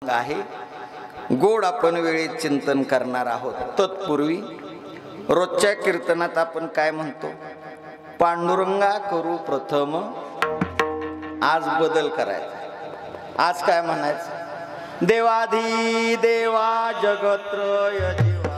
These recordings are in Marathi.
आहे गोड आपण वेळेत चिंतन करणार आहोत। तत्पूर्वी रोजच्या कीर्तनात आपण काय म्हणतो? पांडुरंगा करू प्रथम। आज बदल करायचा। आज काय म्हणायचं? देवाधी देवा जगत्रय जीवा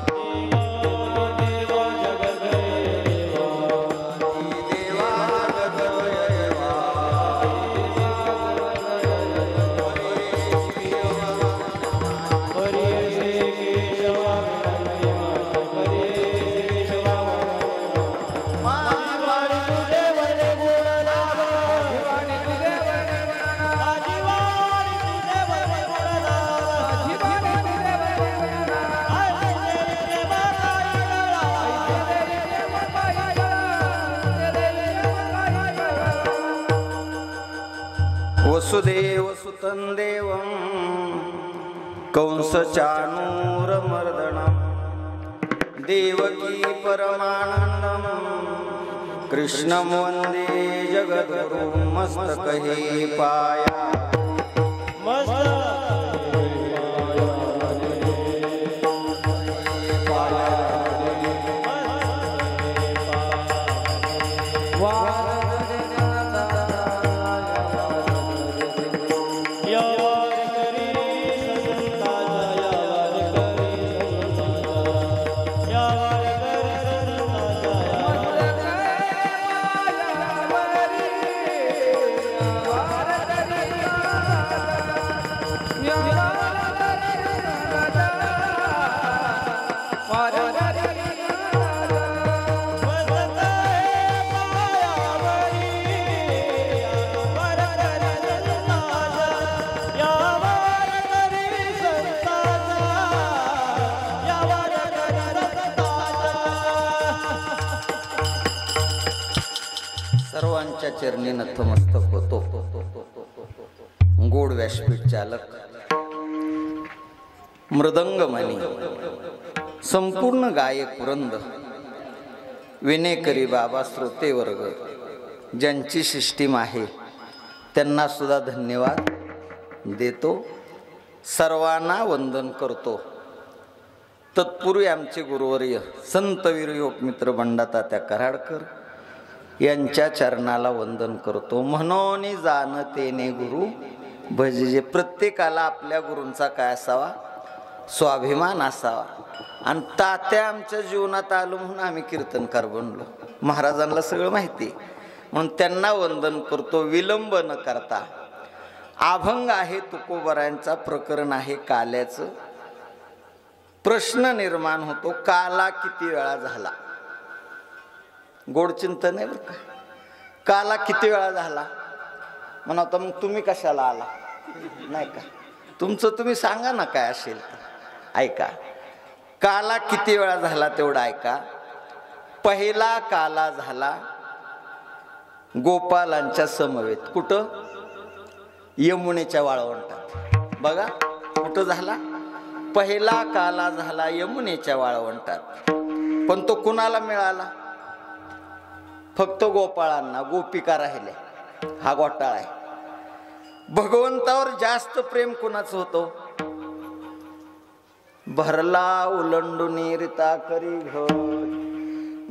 वसुदेव सुतं देवं कंस चाणूरमर्दनं देवकी परमानंदं कृष्णं वंदे जगद्गुरुं मस्तकहे पाया सर्वांच्या चरणी नतमस्तक होतो। गोड व्यासपीठ चालक, मृदंगमणी, संपूर्ण गायक वृंद, विनेकरी बाबा, श्रोते वर्ग, ज्यांची सिस्टीम आहे त्यांना सुद्धा धन्यवाद देतो। सर्वांना वंदन करतो। तत्पूर्वी आमचे गुरुवर्य संतवीर योग मित्र बंडातात्या कराडकर यांच्या चरणाला वंदन करतो। म्हणून जाणतेने गुरु भजजे। प्रत्येकाला आपल्या गुरूंचा काय असावा? स्वाभिमान असावा। आणि तात्या आमच्या जीवनात आलो म्हणून आम्ही कीर्तनकार बनलो। महाराजांना सगळं माहिती म्हणून त्यांना वंदन करतो विलंब न करता। अभंग आहे तुकोबरायांचा, प्रकरण आहे काल्याचं। प्रश्न निर्माण होतो, काला किती वेळा झाला? गोड चिंतन आहे बरं का। काला किती वेळा झाला म्हणा, तर मग तुम्ही कशाला आला? नाही का, तुमचं तुम्ही सांगा ना काय असेल तर। ऐका, काला किती वेळा झाला तेवढा ऐका। पहिला काला झाला गोपालांच्या समवेत। कुठं? यमुनेच्या वाळवंटात। बघा कुठं झाला? पहिला काला झाला यमुनेच्या वाळवंटात। पण तो कुणाला मिळाला? फक्त गोपाळांना, गोपिका राहिले। हा घोटाळा आहे। भगवंतावर जास्त प्रेम कुणाचं होतं? भरला उलंडुनी रिता करी घर।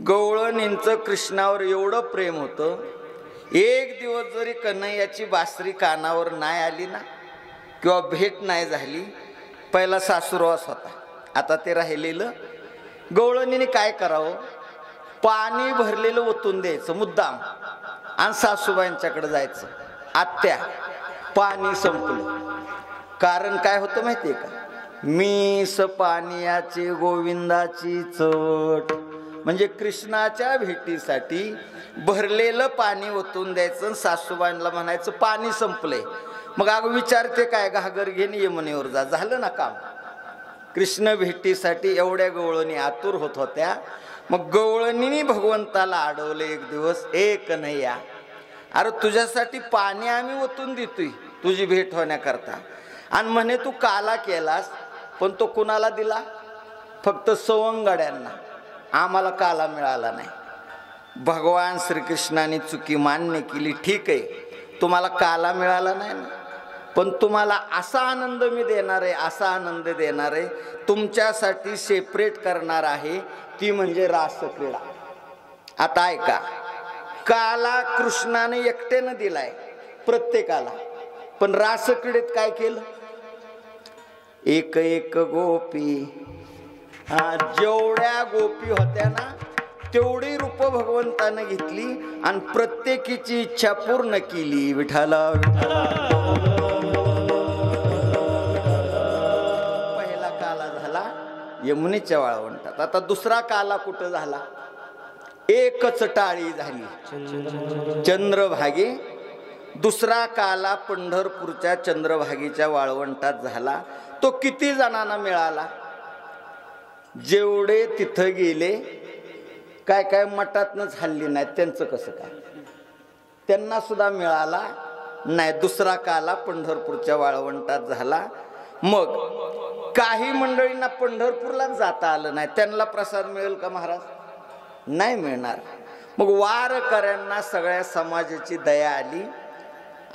गवळणींचं कृष्णावर एवढं प्रेम होतं, एक दिवस जरी कन्हैयाची बासरी कानावर नाही आली ना, किंवा भेट नाही झाली, पहिला सासुरवास होता। आता ते राहिलेलं गवळणीने काय करावं? पाणी भरलेलं ओतून द्यायचं मुद्दाम आणि सासूबाईंच्याकडे जायचं, आत्या पाणी संपलं। कारण काय होतं माहितीये का? मीस पाण्याचे गोविंदाची चट। म्हणजे कृष्णाच्या भेटीसाठी भरलेलं पाणी ओतून द्यायचं, सासूबाईंना म्हणायचं पाणी संपलंय। मग अगं विचारते काय? घागर घेऊन यमुनेवर जा। झालं ना काम। कृष्ण भेटीसाठी एवढ्या गवळणी आतुर होत होत्या। मग गवळणीने भगवंताला अडवलं एक दिवस, एक नाही या, अरे तुझ्यासाठी पाणी आम्ही ओतून देतोय तुझी भेट होण्याकरता, आणि म्हणे तू काला केलास, पण तो कुणाला दिला? फक्त सवंगड्यांना। आम्हाला काला मिळाला नाही। भगवान श्रीकृष्णाने चुकी मान्य केली, ठीक आहे, तुम्हाला काला मिळाला नाही ना, पण तुम्हाला असा आनंद मी देणार आहे, असा आनंद देणार आहे, तुमच्यासाठी सेपरेट करणार आहे, ती म्हणजे रासक्रीडा. आता ऐका, काला कृष्णाने एकट्यानं दिलाय प्रत्येकाला, पण रासक्रीडेत काय केलं? एक एक गोपी, जेवढ्या गोपी होत्या ना तेवढी रूप भगवंतानं घेतली आणि प्रत्येकीची इच्छा पूर्ण केली. विठाला पहिला काला झाला यमुनेच्या वाळवंटात. आता दुसरा काला कुठं झाला? एकच टाळी झाली चंद्रभागे. दुसरा काला पंढरपूरच्या चंद्रभागेच्या वाळवंटात झाला. तो किती जणांना मिळाला? जेवढे तिथं गेले, काय काय मठातनच हल्ली नाही त्यांचं कसं काय, त्यांना सुद्धा मिळाला नाही. दुसरा काला पंढरपूरच्या वाळवंटात झाला. मग काही मंडळींना पंढरपूरला जाता आलं नाही, त्यांना प्रसाद मिळेल का महाराज? नाही मिळणार. मग वारकऱ्यांना सगळ्या समाजाची दया आली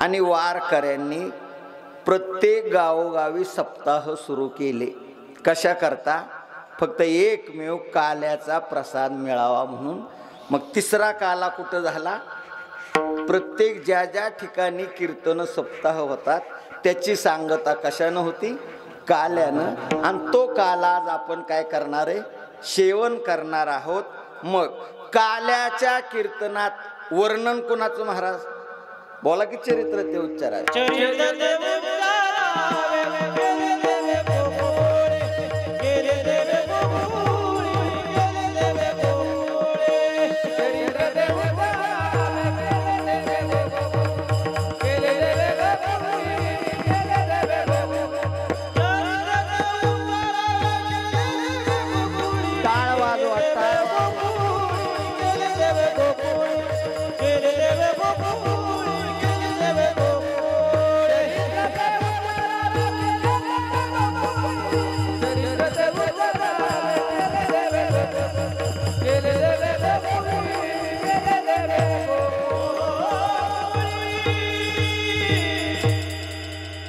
आणि वारकऱ्यांनी प्रत्येक गावोगावी सप्ताह सुरू केले. कशा करता? फक्त एकमेव काल्याचा प्रसाद मिळावा म्हणून. मग तिसरा काला कुठं झाला? प्रत्येक ज्या ज्या ठिकाणी कीर्तन सप्ताह होतात त्याची सांगता कशानं होती? काल्यानं. आणि तो काला आज आपण काय करणार आहे? सेवन करणार आहोत. मग काल्याच्या कीर्तनात वर्णन कोणाचं महाराज? बोला की चरित्र ते उच्चारा.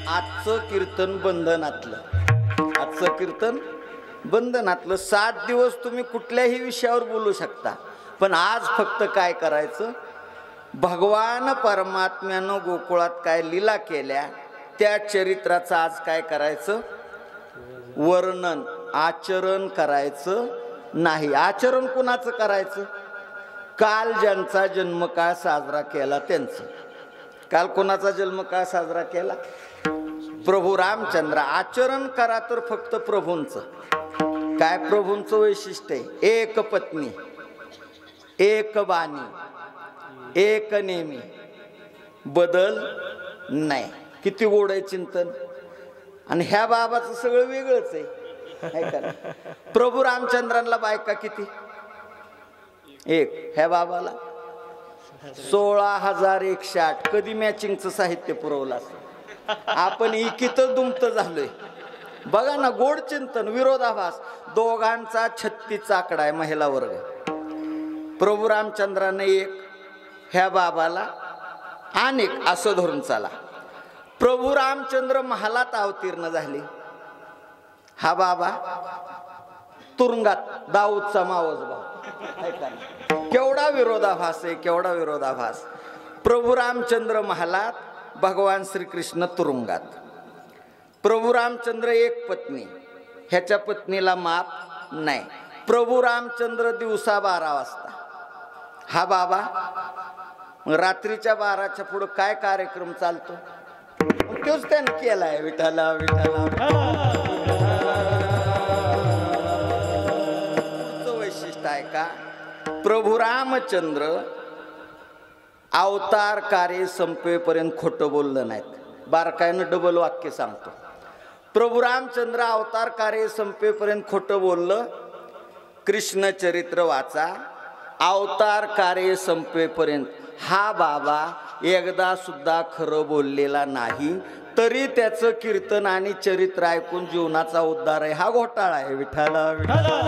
आजचं कीर्तन बंधनातलं, आजचं कीर्तन बंधनातलं. 7 दिवस तुम्ही कुठल्याही विषयावर बोलू शकता, पण आज फक्त काय करायचं? भगवान परमात्म्यानं गोकुळात काय लीला केल्या त्या चरित्राचं आज काय करायचं? वर्णन. आचरण करायचं नाही. आचरण कुणाचं करायचं? काल ज्यांचा जन्मकाळ साजरा केला त्यांचं. काल कोणाचा जन्मकाळ साजरा केला? प्रभू रामचंद्र. आचरण करा तर फक्त प्रभूंचं. काय प्रभूंचं वैशिष्ट्य आहे? एक पत्नी, एक बाणी, एक नेमी, बदल नाही. किती गोड आहे चिंतन. आणि ह्या बाबाचं सगळं वेगळंच आहे. प्रभू रामचंद्रांना बायका किती? एक. ह्या बाबाला 16,108. कधी मॅचिंगचं साहित्य पुरवलं असं? आपण इकितच दुमत झालोय. बघा ना, गोड चिंतन, विरोधाभास. दोघांचा 36 आकडा आहे महिला वर्ग. प्रभू रामचंद्राने एक, ह्या बाबाला अनेक, असं धरून चाला. प्रभू रामचंद्र महालात अवतीर्ण झाले. हा बाबा तुरुंगात, दाऊदचा मावस भाऊ. केवढा विरोधाभास आहे, केवढा विरोधाभास. प्रभू रामचंद्र महालात, भगवान श्रीकृष्ण तुरुंगात. प्रभू रामचंद्र एक पत्नी, ह्याच्या पत्नीला माप नाही. प्रभू रामचंद्र दिवसा 12 वाजता. हा बाबा रात्रीच्या 12च्या पुढं काय कार्यक्रम चालतो तोच त्यानं केलाय. विठाला विठाला. वैशिष्ट्य आहे का? प्रभू रामचंद्र अवतार कार्य संपेपर्यंत खोटं बोललं नाहीत. बारकाईनं डबल वाक्य सांगतो. प्रभू रामचंद्र अवतार कार्य संपेपर्यंत खोटं बोललं. कृष्ण चरित्र वाचा. अवतार कार्य संपेपर्यंत हा बाबा एकदा सुद्धा खरं बोललेला नाही. तरी त्याचं कीर्तन आणि चरित्र ऐकून जीवनाचा उद्धार आहे. हा घोटाळा आहे. विठाला विठाला.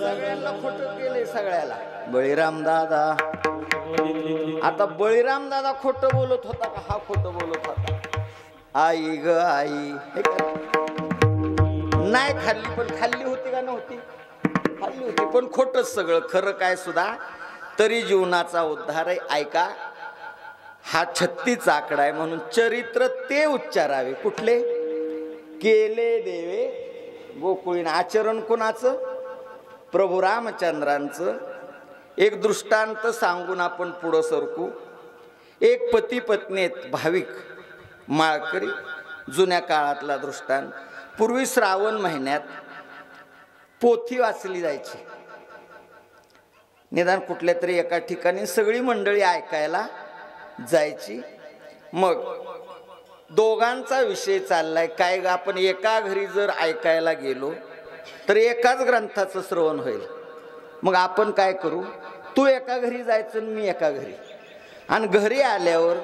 सगळ्यांना खोटं केले, सगळ्याला. बळीराम दादा आता बळीराम दादा खोटं बोलत होता का हा खोटं बोलत होता? आई ग आई, हे का नाही खाल्ली, पण खाल्ली होती का नव्हती? खाल्ली होती, पण खोटच सगळं, खरं काय सुद्धा. तरी जीवनाचा उद्धार आहे. ऐका, हा 36 आकडा आहे, म्हणून चरित्र ते उच्चारावे. कुठले? केले देवे गोकुळीन. आचरण कोणाचं? प्रभू रामचंद्रांचं. एक दृष्टांत सांगून आपण पुढं सरकू. एक पती पत्नी आहेत, भाविक माळकरी, जुन्या काळातला दृष्टांत. पूर्वी श्रावण महिन्यात पोथी वाचली जायची, निदान कुठल्या तरी एका ठिकाणी सगळी मंडळी ऐकायला जायची. मग दोघांचा विषय चाललाय काय ग, आपण एका घरी जर ऐकायला गेलो तर एकाच ग्रंथाचं श्रवण होईल. मग आपण काय करू, तू एका घरी जायचं आणि मी एका घरी, आणि घरी आल्यावर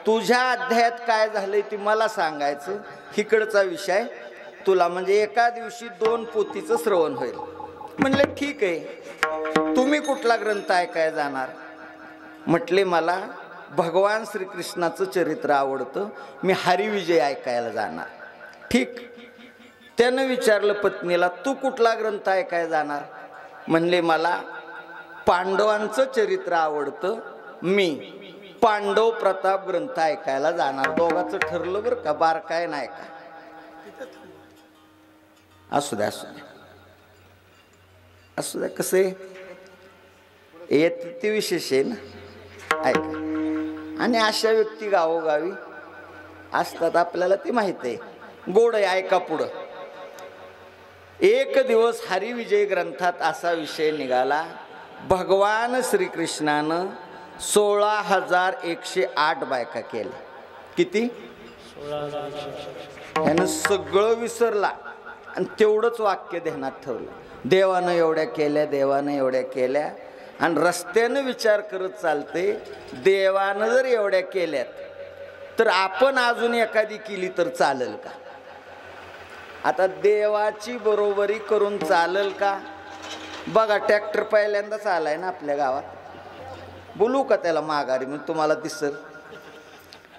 तुझ्या अध्यायात काय झालंय ते मला सांगायचं, इकडचा विषय तुला, म्हणजे एका दिवशी 2 पोथीचं श्रवण होईल. म्हणले ठीक आहे, तुम्ही कुठला ग्रंथ ऐकायला जाणार? म्हटले मला भगवान श्रीकृष्णाचं चरित्र आवडतं, मी हरिविजय ऐकायला जाणार. ठीक. त्यानं विचारलं पत्नीला, तू कुठला ग्रंथ ऐकायला जाणार? म्हणले मला पांडवांचं चरित्र आवडतं, मी पांडव प्रताप ग्रंथ ऐकायला जाणार. दोघांचं ठरलं बरं का, बार काय नाही का. असू द्या असू द्या असू द्या, कसे येत ते विशेष आहे ना. ऐका, आणि अशा व्यक्ती गावोगावी असतात, आपल्याला ते माहित आहे. गोड आहे, ऐका पुढं. एक दिवस हरिविजय ग्रंथात असा विषय निघाला, भगवान श्रीकृष्णानं 16,108 बायका केल्या. किती? 16,000. त्यानं सगळं विसरला आणि तेवढंच वाक्य ध्यानात ठेवलं, देवानं एवढ्या केल्या, देवानं एवढ्या केल्या. आणि रस्त्यानं विचार करत चालते, देवानं जर एवढ्या केल्यात तर आपण अजून एखादी केली तर चालेल का? आता देवाची बरोबरी करून चालेल का? बघा, ट्रॅक्टर पहिल्यांदाच आलाय ना आपल्या गावात, बोलू का त्याला माघारी? मग तुम्हाला दिसल.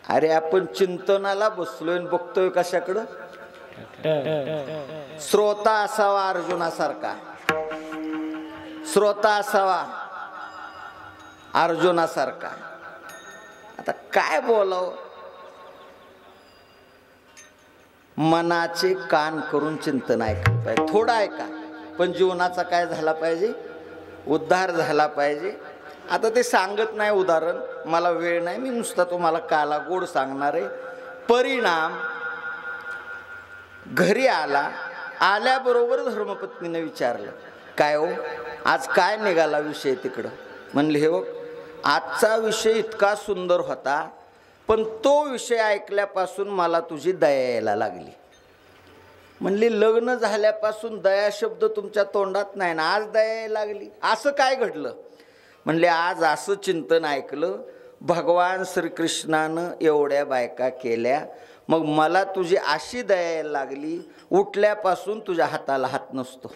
अरे आपण चिंतनाला बसलोय, बघतोय कशाकडं? श्रोता असावा अर्जुनासारखा, श्रोता असावा अर्जुनासारखा. आता काय बोलावं? मनाचे कान करून चिंतन ऐकलं पाहिजे. थोडं ऐका, पण जीवनाचा काय झाला पाहिजे? उद्धार झाला पाहिजे. आता ते सांगत नाही उदाहरण, मला वेळ नाही, मी नुसता तुम्हाला काला गोड सांगणार आहे. परिणाम, घरी आल्याबरोबर धर्मपत्नीने विचारलं, काय हो आज काय निघाला विषय तिकडं? म्हणले हे बघ, आजचा विषय इतका सुंदर होता, पण तो विषय ऐकल्यापासून मला तुझी दया यायला लागली. म्हणली लग्न झाल्यापासून दया शब्द तुमच्या तोंडात नाही ना, आज दया यायला लागली? असं काय घडलं? म्हणले आज असं चिंतन ऐकलं, भगवान श्रीकृष्णानं एवढ्या बायका केल्या, मग मला तुझी अशी दया यायला लागली, उठल्यापासून तुझ्या हाताला हात नसतो.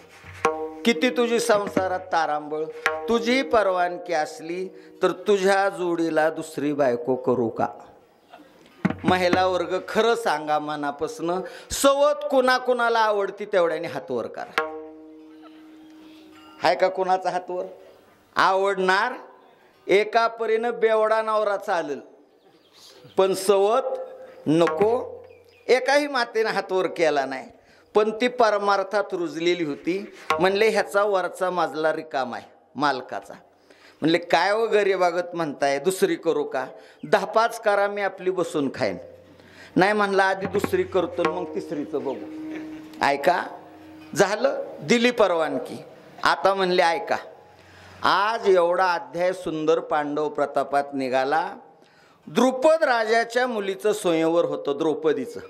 किती तुझी संसारात तारांबळ, तुझी परवानगी असली तर तुझ्या जोडीला दुसरी बायको करू का? महिला वर्ग खरं सांगा मनापासून, सवत कुणाकुणाला आवडती तेवढ्याने हातवर करा. हाय का कुणाचा हातवर? आवडणार एका परीनं बेवडा नवरा चालेल, पण सवत नको. एकाही मातेने हातवर केला नाही, पण ती परमार्थात रुजलेली होती. म्हणले ह्याचा वरचा मजला रिकामा आहे मालकाचा. म्हणले काय व गरीबागत म्हणताय, दुसरी करू का? 10-5 करा, मी आपली बसून खाईन. नाही म्हणला आधी दुसरी करतो, मग तिसरीचं बघू. ऐका, झालं, दिली परवानगी. आता म्हणले ऐका, आज एवढा अध्याय सुंदर पांडव प्रतापात निघाला. द्रुपद राजाच्या मुलीचं स्वयंवर होतं, द्रौपदीचं,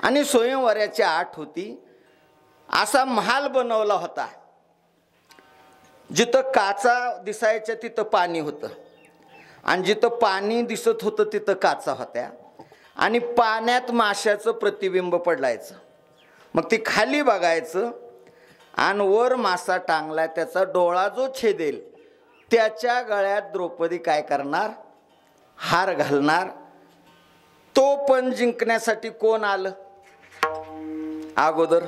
आणि स्वयंवराची 8 होती. असा महाल बनवला होता, जिथं काचा दिसायच्या तिथं पाणी होतं, आणि जिथं पाणी दिसत होतं तिथं काचा होत्या, आणि पाण्यात माशाचं प्रतिबिंब पडलायचं. मग ती खाली बघायचं, आणि वर मासा टांगला, त्याचा डोळा जो छेदेल त्याच्या गळ्यात द्रौपदी काय करणार? हार घालणार. तो पण जिंकण्यासाठी कोण आलं अगोदर?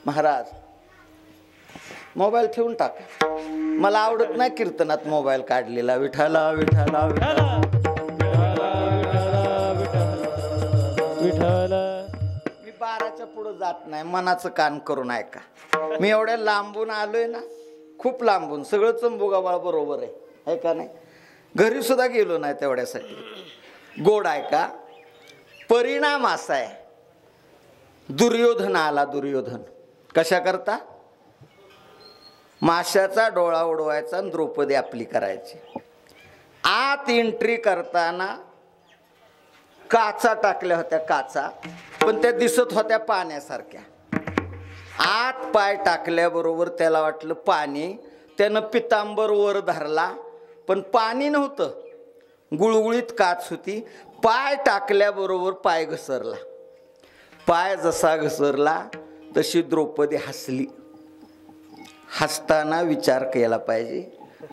महाराज मोबाईल ठेवून टाका, मला आवडत नाही कीर्तनात मोबाईल काढलेला. विठाला विठाला विठाला विठाला. मी 12च्या पुढे जात नाही, मनाचं कान करून ऐका. मी एवढ्या लांबून आलोय ना, खूप लांबून, सगळं चंबुगाबाळ बरोबर आहे का नाही? घरी सुद्धा गेलो नाही तेवढ्यासाठी. गोड ऐका. परिणाम असा आहे, दुर्योधन आला. दुर्योधन कशा करता? माशाचा डोळा उडवायचा आणि द्रौपदी आपली करायची. आत एंट्री करताना काचा टाकल्या होत्या, काचा, पण त्या दिसत होत्या पाण्यासारख्या. आत पाय टाकल्याबरोबर त्याला वाटलं पाणी, त्यानं पितांबर वर धरला, पण पाणी नव्हतं, गुळगुळीत काच होती. पाय टाकल्याबरोबर पाय घसरला. पाय जसा घसरला तशी द्रौपदी हसली. हसताना विचार केला पाहिजे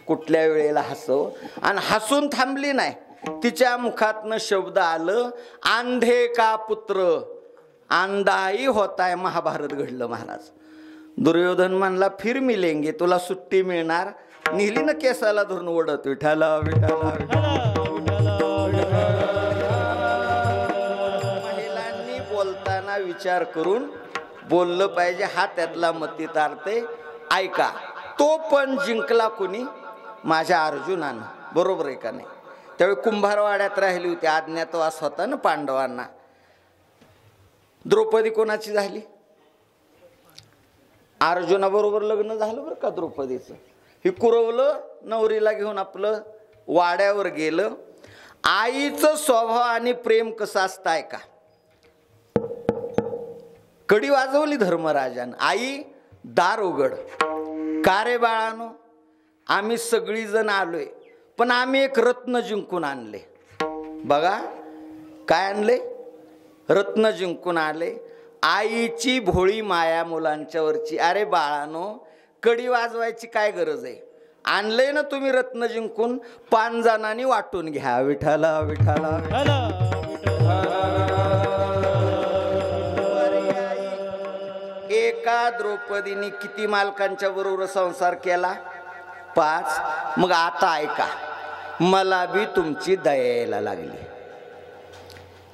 कुठल्या वेळेला हसव, आणि हसून थांबली नाही. तिच्या मुखातनं शब्द आलं, आंधे का पुत्र, अंधाई होताय. महाभारत घडलं महाराज. दुर्योधन म्हणला फिर मिलेंगे, तुला सुट्टी मिळणार. नेली ना केसाला धरून ओढत, विठाला विठाला विठाला. महिलांनी बोलताना विचार करून बोललं पाहिजे, हा त्यातला मतितार्थ आहे. ऐका, तो पण जिंकला कोणी? माझ्या अर्जुनानं. बरोबर आहे का नाही? त्यावेळी कुंभारवाड्यात राहिली होती, अज्ञातवास होता ना पांडवांना. द्रौपदी कोणाची झाली? अर्जुनाबरोबर लग्न झालं बरं का द्रौपदीचं. ही कुरवलं, नवरीला घेऊन आपलं वाड्यावर गेलं. आईचं स्वभाव आणि प्रेम कसं असतं ऐका. कडी वाजवली धर्मराजानं, आई दार उघड. का रे बाळानो, आम्ही सगळीजण आलोय, पण आम्ही एक रत्न जिंकून आणले. बघा काय आणले? रत्न जिंकून आले. आईची भोळी माया मुलांच्यावरची. अरे बाळानो, कडी वाजवायची काय गरज आहे? आणले ना तुम्ही रत्न जिंकून, 5 जणांनी वाटून घ्या. विठाला विठाला विठाला. एका द्रौपदीने किती मालकांच्या बरोबर संसार केला? 5. मग आता ऐका, मला बी तुमची दया यायला लागली.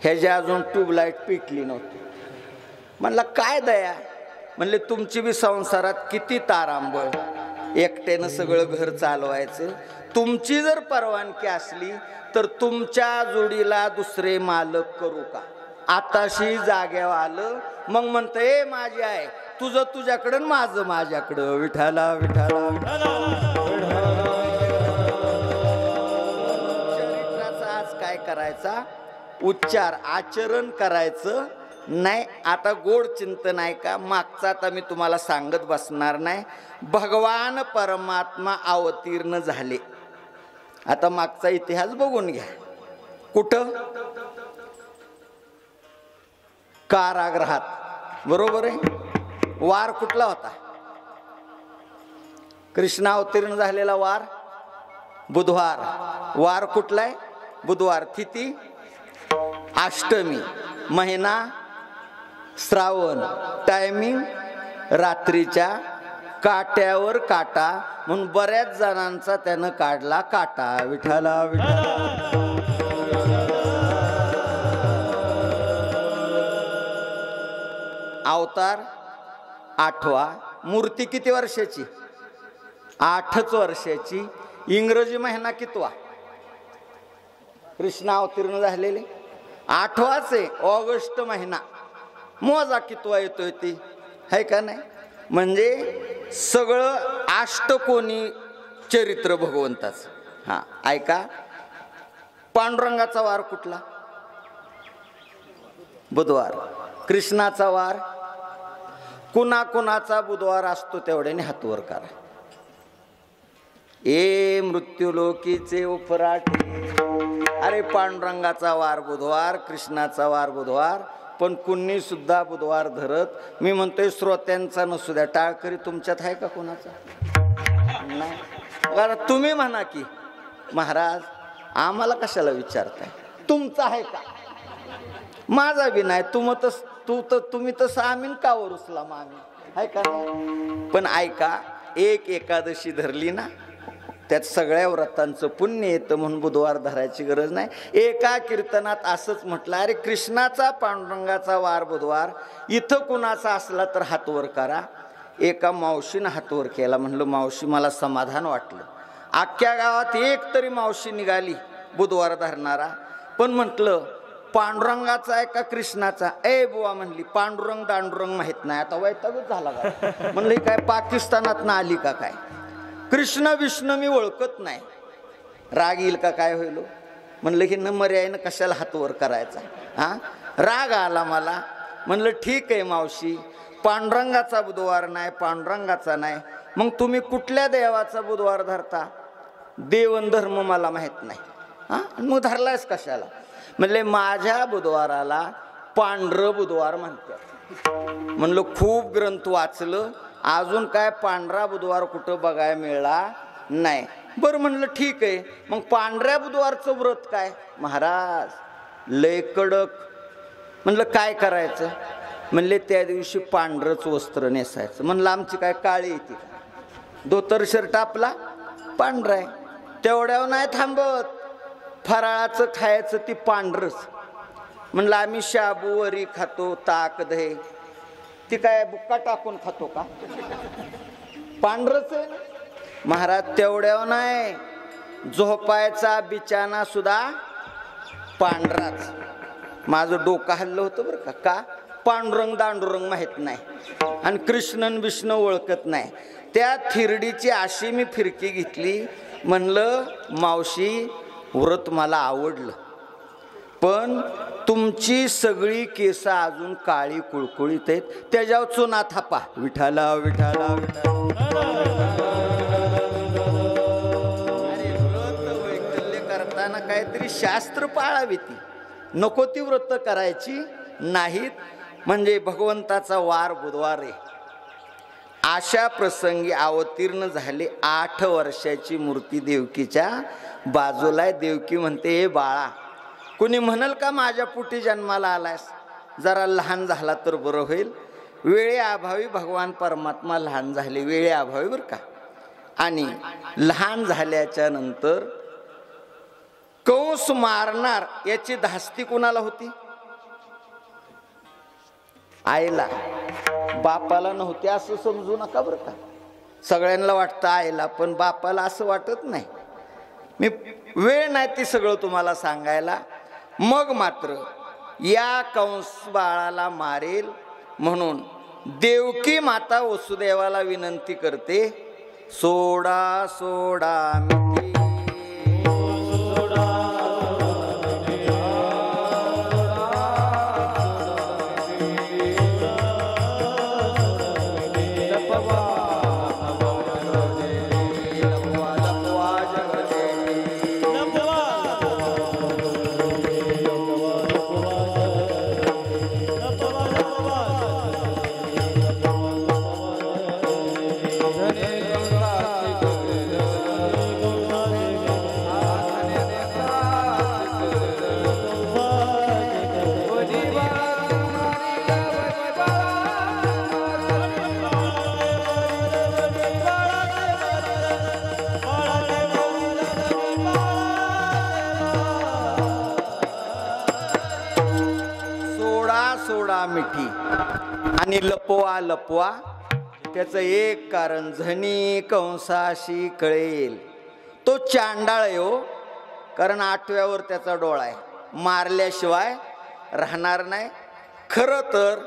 ह्याच्या अजून ट्यूबलाईट पिटली नव्हती. म्हणला काय दया? म्हणले तुमची बी संसारात किती तारांबळ, एकट्यानं सगळं घर चालवायचं. तुमची जर परवानगी असली तर तुमच्या जोडीला दुसरे मालक करू का? आताशी जाग्यावर आलं, मग म्हणतं ए माझी आहे, तुझं तुझ्याकडं, माझं माझ्याकडं. विठाला विठाला चरित्राचा आज काय करायचा? उच्चार, आचरण करायचं नाही. आता गोड चिंतन आहे का? मागचा आता मी तुम्हाला सांगत बसणार नाही. भगवान परमात्मा अवतीर्ण झाले. आता मागचा इतिहास बघून घ्या. कुठं? कारागृहात. बरोबर आहे. वार कुठला होता? कृष्ण अवतीर्ण झालेला वार बुधवार. वार कुठला आहे? बुधवार. तिथी अष्टमी. महिना श्रावण. टायमिंग रात्रीच्या. काट्यावर काटा, म्हणून बऱ्याच जणांचा त्यानं काढला काटा. विठाला विठाला. अवतार 8वा. मूर्ती किती वर्षाची? 8च वर्षाची. इंग्रजी महिना कितवा? कृष्ण अवतीर्ण झालेले 8वाच आहे. ऑगस्ट महिना. मोजा कितवा येतोय ती, है का नाही? म्हणजे सगळं अष्टकोनी चरित्र भगवंताचं. हा ऐका, पांडुरंगाचा वार कुठला? बुधवार. कृष्णाचा वार कुणाकुणाचा बुधवार असतो तेवढ्याने हातवर करा. ए मृत्यूलोकीचे उपराटे. अरे पांडुरंगाचा वार बुधवार, कृष्णाचा वार बुधवार, पण कुणी सुद्धा बुधवार धरत. मी म्हणतोय श्रोत्यांचा नसू द्या, टाळकरी तुमच्यात आहे का कोणाचा? नाही. कारण तुम्ही म्हणा की महाराज आम्हाला कशाला विचारताय, तुमचं आहे का? माझा बी नाही. तुम्ही तसं आम्ही का वरुसला मग आम्ही आहे का? पण ऐका, एक एकादशी धरली ना त्यात सगळ्या व्रतांचं पुण्य येतं म्हणून बुधवार धरायची गरज नाही. एका कीर्तनात असंच म्हटलं, अरे कृष्णाचा पांडुरंगाचा वार बुधवार, इथं कुणाचा असला तर हात वर करा. एका मावशीनं हात वर केला. म्हणलं मावशी मला समाधान वाटलं. अख्ख्या गावात एक तरी मावशी निघाली बुधवार धरणारा. पण म्हटलं पांडुरंगाचा आहे का कृष्णाचा? ए बुवा म्हणली पांडुरंग दांडुरंग माहित नाही. आता वैतागच झाला का? म्हणलं काय पाकिस्तानात ना आली का काय? कृष्ण विष्णू मी ओळखत नाही, राग येईल का काय होईल? म्हणलं की न मर्यादेनं कशाला हात वर करायचा? हा, राग आला मला. म्हणलं ठीक आहे मावशी, पांडुरंगाचा बुधवार नाही, पांडुरंगाचा नाही, मग तुम्ही कुठल्या देवाचा बुधवार धरता? देवन धर्म मला माहित नाही. हा, मग धरलायस कशाला? म्हणले माझ्या बुधवाराला पांढरं बुधवार म्हणतात. म्हणलं खूप ग्रंथ वाचलं, अजून काय पांढरा बुधवार कुठं बघायला मिळाला नाही. बरं म्हणलं ठीक आहे, मग पांढऱ्या बुधवारचं व्रत काय? महाराज लय कडक. म्हणलं काय करायचं? म्हणले त्या दिवशी पांढरंच वस्त्र नेसायचं. म्हणलं आमची काय काळी येते का? धोतर शर्ट आपला पांढरा आहे. तेवढ्यावर नाही थांबत, फराळाचं खायचं ती पांढरच. म्हणलं आम्ही शाबू वरी खातो, ताक दही, ती काय बुक्का टाकून खातो का? पांढरच आहे ना. महाराज तेवढ्यावर नाही, झोपायचा बिछाना सुद्धा पांढराच. माझं डोकं हल्लं होतं बरं का. पांडुरंग दांडुरंग माहित नाही आणि कृष्णन विष्णू ओळखत नाही. त्या थिरडीची अशी मी फिरकी घेतली. म्हणलं मावशी व्रत मला आवडलं, पण तुमची सगळी केस अजून काळी कुळकुळीत आहेत, त्याच्यावर चुना थापा विठाला विठाला अरे व्रत वैकल्य करताना काहीतरी शास्त्र पाळावी. ती नको ती व्रत करायची नाहीत. म्हणजे भगवंताचा वार बुधवार आहे. अशा प्रसंगी अवतीर्ण झाले. 8 वर्षाची मूर्ती देवकीच्या बाजूला आहे. देवकी म्हणते हे बाळा, कुणी म्हणाल का माझ्या पोटी जन्माला आलायस? जरा लहान झाला तर बरं होईल. वेळेअभावी भगवान परमात्मा लहान झाले, वेळेअभावी बरं का. आणि लहान झाल्याच्या नंतर कंस मारणार याची धास्ती कुणाला होती? आईला. बापाला नव्हते असं समजू नका बरं का. सगळ्यांना वाटतं आईला, पण बापाला असं वाटत नाही. मी वेळ नाही ती सगळं तुम्हाला सांगायला. मग मात्र या कंस बाळाला मारेल म्हणून देवकी माता वसुदेवाला विनंती करते, सोडा सोडा मिठी. मिठी आणि लपवा लपवा. त्याचं एक कारण झणी कंसाशी कळेल. तो चांडाळ आहे हो, कारण 8व्यावर त्याचा डोळा आहे, मारल्याशिवाय राहणार नाही. खरं तर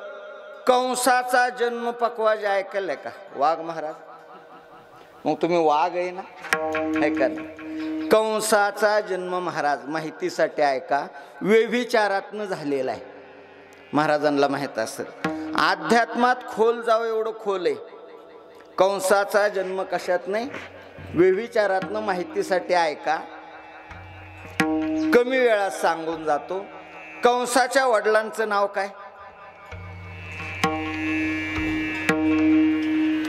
कंसाचा जन्म पकवाज ऐकलंय का वाघ महाराज? मग तुम्ही वाघ आहे ना, ऐका ना. कंसाचा जन्म महाराज माहितीसाठी ऐका, व्यभिचारातनं झालेला आहे. महाराजांना माहित असेल, अध्यात्मात खोल जावं एवढं खोल आहे. कंसाचा जन्म कशात नाही, व्यभिचारातनं. माहितीसाठी ऐका, कमी वेळात सांगून जातो. कंसाच्या वडिलांचं नाव काय?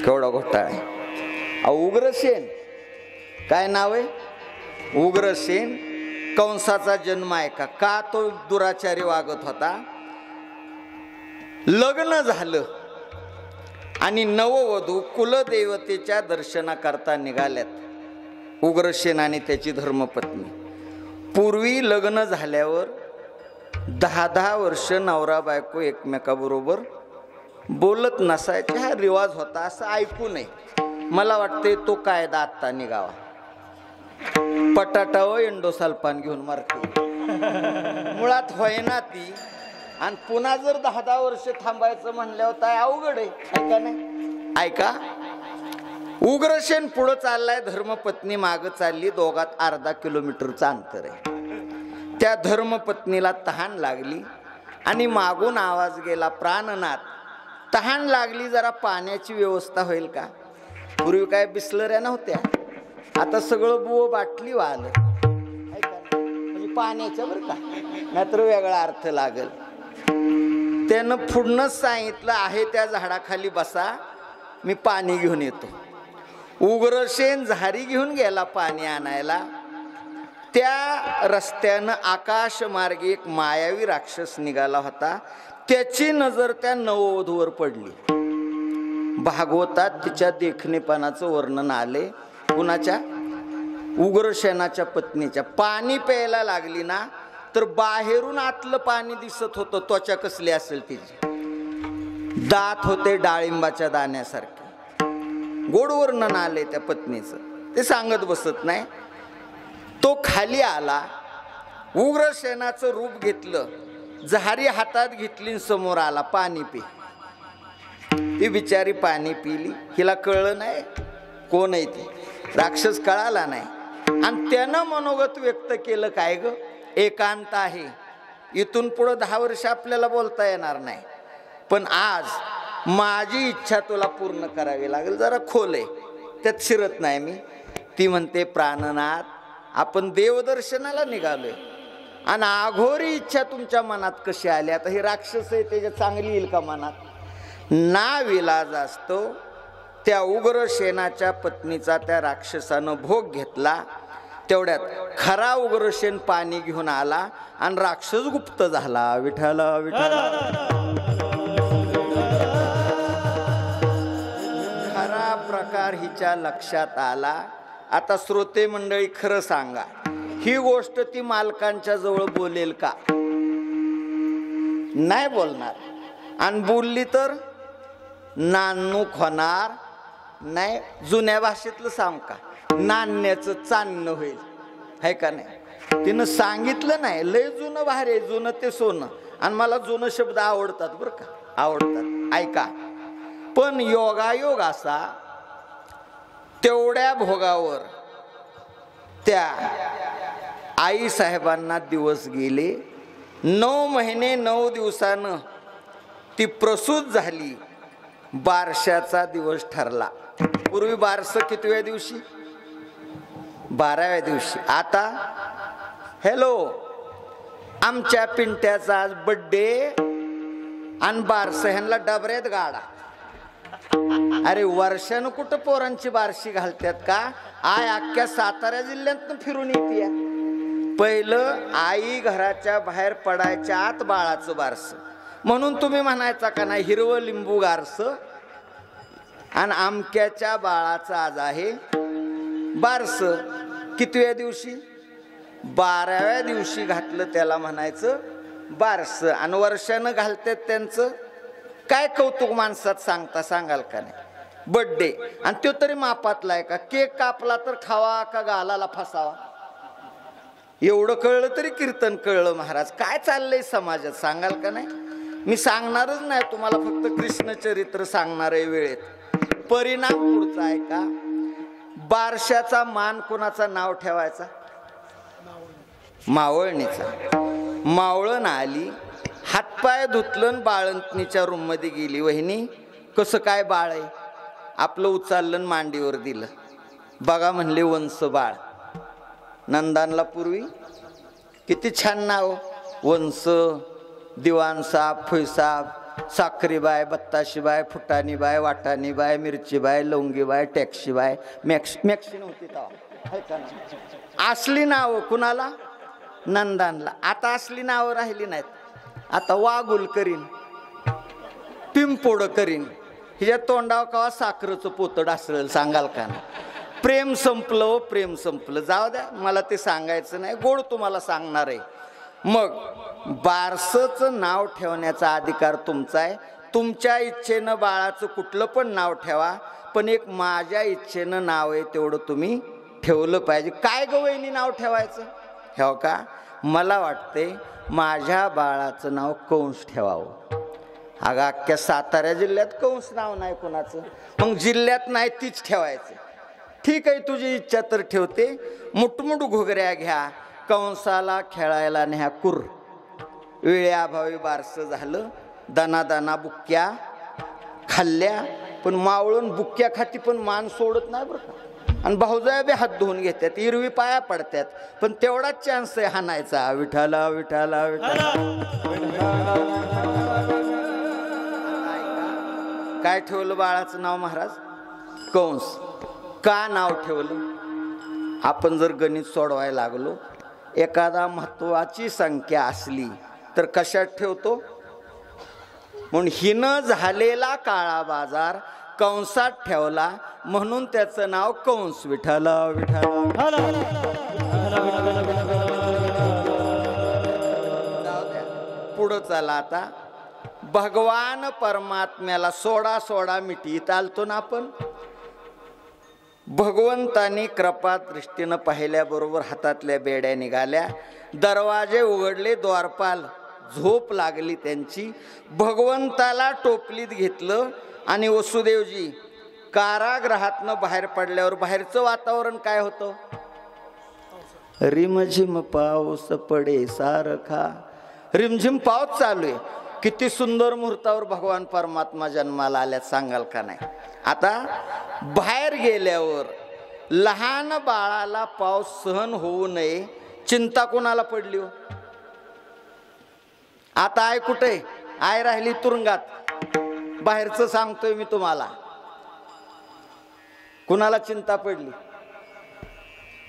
केवढा घोटाळा आहे. उग्रसेन काय नाव आहे? उग्रसेन. कंसाचा जन्म आहे का तो दुराचारी वागत होता. लग्न झालं आणि नववधू कुलदेवतेच्या दर्शनाकरता निघाल्यात. उग्रसेन आणि त्याची धर्मपत्नी. पूर्वी लग्न झाल्यावर 10-10 वर्ष नवरा बायको एकमेकाबरोबर बोलत नसायचे. हा रिवाज होता असं ऐकू नये. मला वाटते तो कायदा आत्ता निघावा. पटाटा व एंडोसल्फान घेऊन मारते मुळात होईना ती. आणि पुन्हा जर 10-10 वर्ष थांबायचं म्हणल्यावर काय अवघड आहे. ऐका नाही ऐका. उग्रसेन पुढं चाललाय, धर्मपत्नी मागं चालली. दोघात अर्धा किलोमीटरचं अंतर आहे. त्या धर्मपत्नीला तहान लागली आणि मागून आवाज गेला, प्राणनाथ तहान लागली, जरा पाण्याची व्यवस्था होईल का? पूर्वी काय बिसलऱ्या नव्हत्या, आता सगळं बुव बाटली वाहलं. म्हणजे पाण्याच्या बरं का, नाहीतर वेगळा अर्थ लागल. त्यानं पुढनंच सांगितलं, आहे त्या झाडाखाली बसा, मी पाणी घेऊन येतो. उग्रसेन झारी घेऊन गेला पाणी आणायला. त्या रस्त्यानं आकाशमार्गे एक मायावी राक्षस निघाला होता. त्याची नजर त्या नववधूवर पडली. भागवतात तिच्या देखणेपणाचं वर्णन आले. कुणाच्या? उग्रसेनाच्या पत्नीच्या. पाणी प्यायला लागली ना तर बाहेरून आतलं पाणी दिसत होतं. त्वचा कसली असेल तिची, दात होते डाळिंबाच्या दाण्यासारखे. गोड वर्णन आले त्या पत्नीचं, ते सांगत बसत नाही. तो खाली आला, उग्रसेनाचं रूप घेतलं, झारी हातात घेतली, समोर आला, पाणी पी. ती बिचारी पाणी पिली. हिला कळलं नाही कोण आहे ती, राक्षस कळाला नाही. आणि त्यानं मनोगत व्यक्त केलं, काय ग, एकांत आहे, इथून पुढं 10 वर्ष आपल्याला बोलता येणार नाही, पण आज माझी इच्छा तुला पूर्ण करावी लागेल. जरा खोल आहे, त्यात शिरत नाही मी. ती म्हणते, प्राणनाथ, आपण देवदर्शनाला निघालोय आणि आघोरी इच्छा तुमच्या मनात कशी आली? आता ही राक्षस आहे, त्याच्या चांगली येईल का मनात? ना विलाज असतो. त्या उग्रसेनाच्या पत्नीचा त्या राक्षसानं भोग घेतला. तेवढ्यात खरा उग्रसेन पाणी घेऊन आला आणि राक्षस गुप्त झाला. विठाला विठाला. खरा प्रकार हिच्या लक्षात आला. आता श्रोते मंडळी, खरं सांगा, ही गोष्ट ती मालकांच्या जवळ बोलेल का? नाही बोलणार. आणि बोलली तर नानूक होणार नाही. जुन्या भाषेतलं सांग का, नाण्याचं चांदणं होईल, है का नाही? तिनं सांगितलं नाही. लय जुनं भारे, जुनं ते सोनं. आणि मला जुनं शब्द आवडतात बरं का, आवडतात. ऐका, पण योगायोग असा, तेवढ्या भोगावर त्या आई साहेबांना दिवस गेले. 9 महिने 9 दिवसानं ती प्रसूत झाली. बारशाचा दिवस ठरला. पूर्वी बारसं कितव्या दिवशी? 12व्या दिवशी. आता हॅलो, आमच्या पिंट्याचा आज बड्डे आणि बारसं, ह्यांना डबऱ्यात गाडा. अरे वर्षानं कुठं पोरांची बारशी घालतात का? आय अख्ख्या सातारा जिल्ह्यातून फिरून येते. पहिलं आई घराच्या बाहेर पडायच्या आत बाळाचं बारसं. म्हणून तुम्ही म्हणायचा का नाही, हिरवं लिंबू गारसं आणि आमक्याच्या बाळाचं आज आहे बारसं. कितव्या दिवशी? 12व्या दिवशी घातलं त्याला म्हणायचं बारसं. आणि वर्षानं घालतात त्यांचं काय कौतुक माणसात सांगता, सांगाल का नाही? बड्डे. आणि तो तरी मापातला आहे का? केक कापला तर खावा का गालाला फसावा? एवढं कळलं तरी कीर्तन कळलं. महाराज काय चाललंय समाजात, सांगाल का नाही? मी सांगणारच नाही तुम्हाला, फक्त कृष्णचरित्र सांगणार आहे वेळेत. परिणाम पुढचा आहे का? बारशाचा मान कोणाचा नाव ठेवायचा? मावळणीचा. मावळण आली, हातपाय धुतलं, बाळंतणीच्या रूम मध्ये गेली. वहिनी कसं काय बाळ आहे? आपलं उचललं मांडीवर दिलं. बघा म्हणले वंश बाळ. नंदानला पूर्वी किती छान नाव, वंश, दिवाणसाब, फुईसाब, साखरीबाय, बत्ताशीबाय, फुटाणीबाय, वाटाणीबाय, मिरचीबाय, लवंगीबाय, टॅक्सीबाय. मॅक्सी नव्हती तेव्हा. असली नावं कुणाला? नंदानला. आता असली नावं राहिली नाहीत. आता वागुल करीन, पिंपोड करीन, हिच्या तोंडावर कवा साखरेचं पोतड असलं सांगाल का ना? प्रेम संपलं, प्रेम संपलं. जाऊ द्या, मला ते सांगायचं नाही, गोड तुम्हाला सांगणार आहे. मग बारसचं नाव ठेवण्याचा अधिकार तुमचा आहे. तुमच्या इच्छेनं बाळाचं कुठलं पण नाव ठेवा, पण एक माझ्या इच्छेनं नाव आहे तेवढं तुम्ही ठेवलं पाहिजे. काय गवयनी नाव ठेवायचं? ठेव का? मला वाटते माझ्या बाळाचं नाव कंस ठेवावं. अगं अख्ख्या सातारा जिल्ह्यात कंस नाव नाही कोणाचं, मग जिल्ह्यात नाही तीच ठेवायचं. ठीक आहे, तुझी इच्छा तर ठेवते. मुठमुठ घुगऱ्या घ्या, कंसाला खेळायला न्या कुर. वेळेअभावी बारसं झालं, दाना बुक्क्या खाल्ल्या, पण मावळून बुक्क्या खाती पण मान सोडत नाही बरं का. आणि भाऊजाया बी हात धुवून घेतात, इरवी पाया पडतात, पण तेवढाच चान्स आहे हाणायचा. विठाला विठाला विठाला. काय ठेवलं बाळाचं नाव महाराज? कंस. का नाव ठेवलं? आपण जर गणित सोडवायला लागलो, एखादा महत्वाची संख्या असली तर कशात ठेवतो? म्हणून हिनं झालेला काळा बाजार कंसात ठेवला, म्हणून त्याचं नाव कंस. विठाला विठाला. पुढं चला आता. भगवान परमात्म्याला सोडा सोडा मिठीत आलतो ना आपण. भगवंतानी कृपा दृष्टीनं पाहिल्याबरोबर हातातल्या बेड्या निघाल्या, दरवाजे उघडले, द्वारपाल झोप लागली त्यांची. भगवंताला टोपलीत घेतलं आणि वसुदेवजी कारागृहातनं बाहेर पडल्यावर बाहेरचं वातावरण काय होतं? रिमझिम पाऊस पडे सारखा. रिमझिम पाऊस चालू आहे. किती सुंदर मुहूर्तावर भगवान परमात्मा जन्माला आल्यात सांगाल का नाही? आता बाहेर गेल्यावर लहान बाळाला पाऊस सहन होऊ नये चिंता कोणाला पडली हो? आता आय कुठे? आय राहिली तुरुंगात. बाहेरचं सांगतोय मी तुम्हाला. कुणाला चिंता पडली?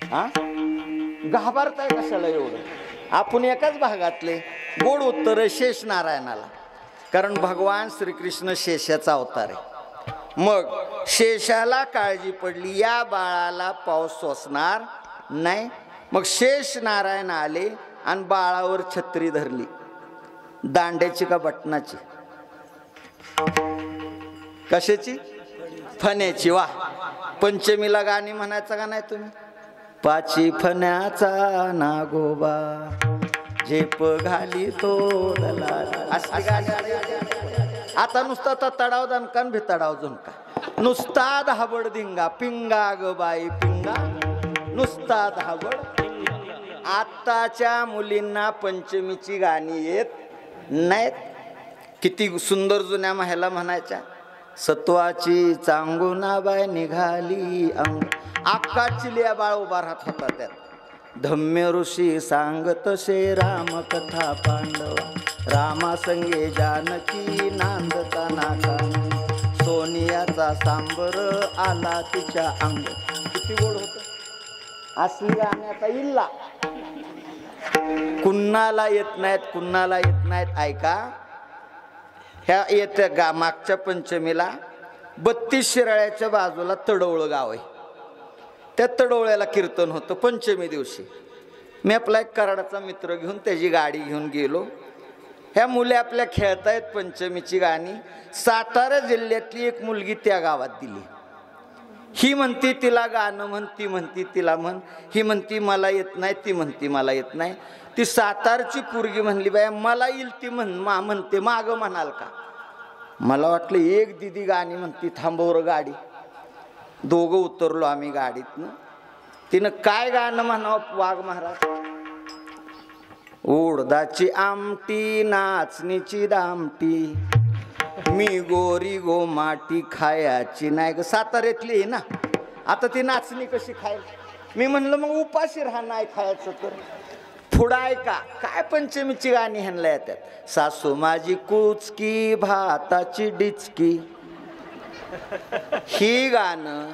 हा, घाबरताय कशाला एवढं? आपण एकाच भागातले. गोड उत्तर शेष नारायणाला, कारण भगवान श्रीकृष्ण शेषाचा अवतार आहे. मग शेषाला काळजी पडली, या बाळाला पाऊस सोसणार नाही. मग शेष नारायण आले आणि बाळावर छत्री धरली. दांड्याची का बटनाची? कशाची? फण्याची. वा, पंचमीला गाणी म्हणायचं का नाही तुम्ही? पाची फण्याचा नागोबा झेप घाली तो दलाल. असली गाणी. आता नुसता तडाव दणकान भितडाव झुणका, नुसता धाबड धिंगा, पिंगा ग बाई पिंगा, नुसता धाबड. आताच्या मुलींना पंचमीची गाणी येत नाहीत. किती सुंदर जुन्या महिला म्हणायच्या, सत्वाची चांगुनाबाई निघाली अंग. आक्का चिलिया बाळ उभा राहत होता त्यात. धम्य ऋषी सांगत शे राम कथा पांडवा, रामा संगे जानकी नांदता नाका, सोनियाचा सांबर आला तिच्या अंग. किती गोड होत. असली गाण्याचा इल्ला कुणाला येत नाहीत, कुणाला येत नाहीत. ऐका, ह्या येत्या मागच्या पंचमीला 32 शिराळ्याच्या बाजूला तडवळं गाव आहे. त्या तडवळ्याला कीर्तन होतं पंचमी दिवशी. मी आपला एक कराडाचा मित्र घेऊन त्याची गाडी घेऊन गेलो. ह्या मुली आपल्या खेळतायत पंचमीची गाणी. सातारा जिल्ह्यातली एक मुलगी त्या गावात दिली. ही म्हणती तिला गाणं म्हण, ती म्हणती तिला म्हण, ही म्हणती मला येत नाही, ती म्हणती मला येत नाही. ती सातारची पोरगी म्हणली, बाया मला येईल ती म्हणते, माग म्हणाल का? मला वाटलं एक दिदी गाणी म्हणती, थांबवर गाडी. दोघं उतरलो आम्ही गाडीतनं. तिनं काय गाणं म्हणावं वाघ महाराज? उडदाची आमटी नाचणीची दामटी, मी गोरी गो माटी खायची नाही ग. साताऱ्यातली आहे ना. आता ती नाचणी कशी खायला? मी म्हणलं मग उपाशी राहा, नाही खायचं तर. पुढं ऐका, काय पंचमीची गाणी ह्यांना येतात. सासू माझी कुचकी भाताची डिचकी. ही गाणं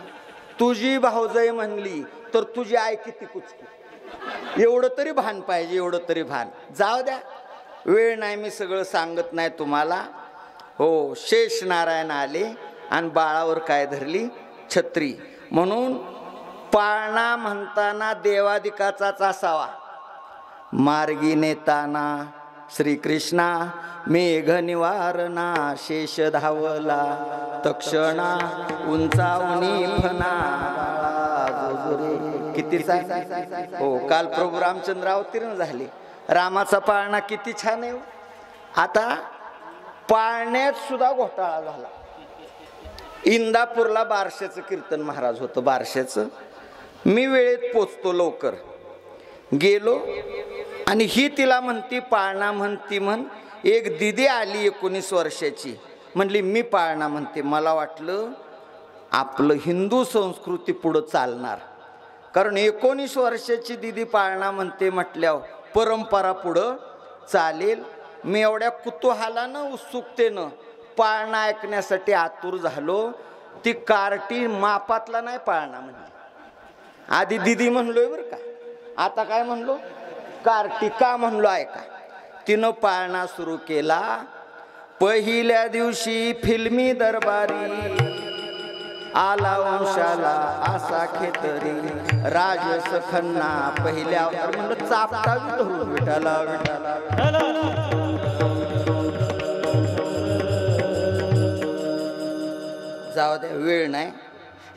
तुझी भाऊजाई म्हणली तर तुझी आई किती कुचकी. एवढं तरी भान पाहिजे, एवढं तरी भान. जाऊ द्या, वेळ नाही, मी सगळं सांगत नाही तुम्हाला. हो, शेष नारायण आले आणि बाळावर काय धरली? छत्री. म्हणून पाळणा म्हणताना देवादिकाचाच असावा. मार्गी नेताना श्रीकृष्णा मेघ निवारणा, शेष धावला तक्षणा उंचावणी फना. कितीचा? हो, काल प्रभू रामचंद्र अवतीर्ण झाले. रामाचा पाळणा किती छान आहे. आता पाळण्यात सुद्धा घोटाळा झाला. इंदापूरला बारशेचं कीर्तन महाराज होतं, बारशेचं. मी वेळेत पोचतो, लवकर गेलो आणि ही तिला म्हणती पाळणा म्हणती म्हण. एक दिदी आली 19 वर्षाची, म्हणली मी पाळणा म्हणते. मला वाटलं आपलं हिंदू संस्कृती पुढं चालणार, कारण 19 वर्षाची दिदी पाळणा म्हणते म्हटल्यावर परंपरा पुढं चालेल. मी एवढ्या कुतूहलानं उत्सुकतेनं पाळणा ऐकण्यासाठी आतुर झालो. ती कार्टी मापातला नाही पाळणा म्हणली. आधी दिदी म्हणलोय बरं का, आता काय म्हणलो? कार्टी. का म्हणलो ऐका. तिनं पाळणा सुरू केला. पहिल्या दिवशी फिल्मी दरबारी आला वंशाला असा खेतरी, राजसखन्ना पहिल्या अवतार. म्हणलं चापटावी धरून विठाला विठाला. जाऊ द्या, वेळ नाही.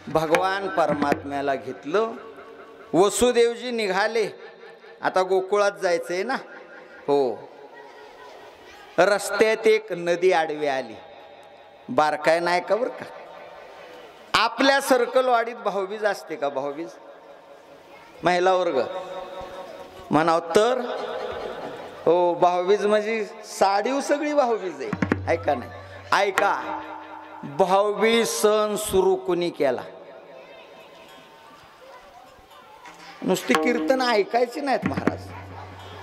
भगवान परमात्म्याला घेतलं. वसुदेवजी निघाले. आता गोकुळात जायचंय ना. हो, रस्त्यात एक नदी आडवी आली. बारकाय नाही का बरं का. आपल्या सर्कलवाडीत भाऊबीज असते का? भाऊबीज महिला वर्ग म्हणाव तर. हो, भाऊबीज म्हणजे साडीव सगळी भाऊबीज आहे. ऐका नाही, ऐका. भाऊबीज सण सुरू कुणी केला? नुसती कीर्तन ऐकायची नाहीत महाराज.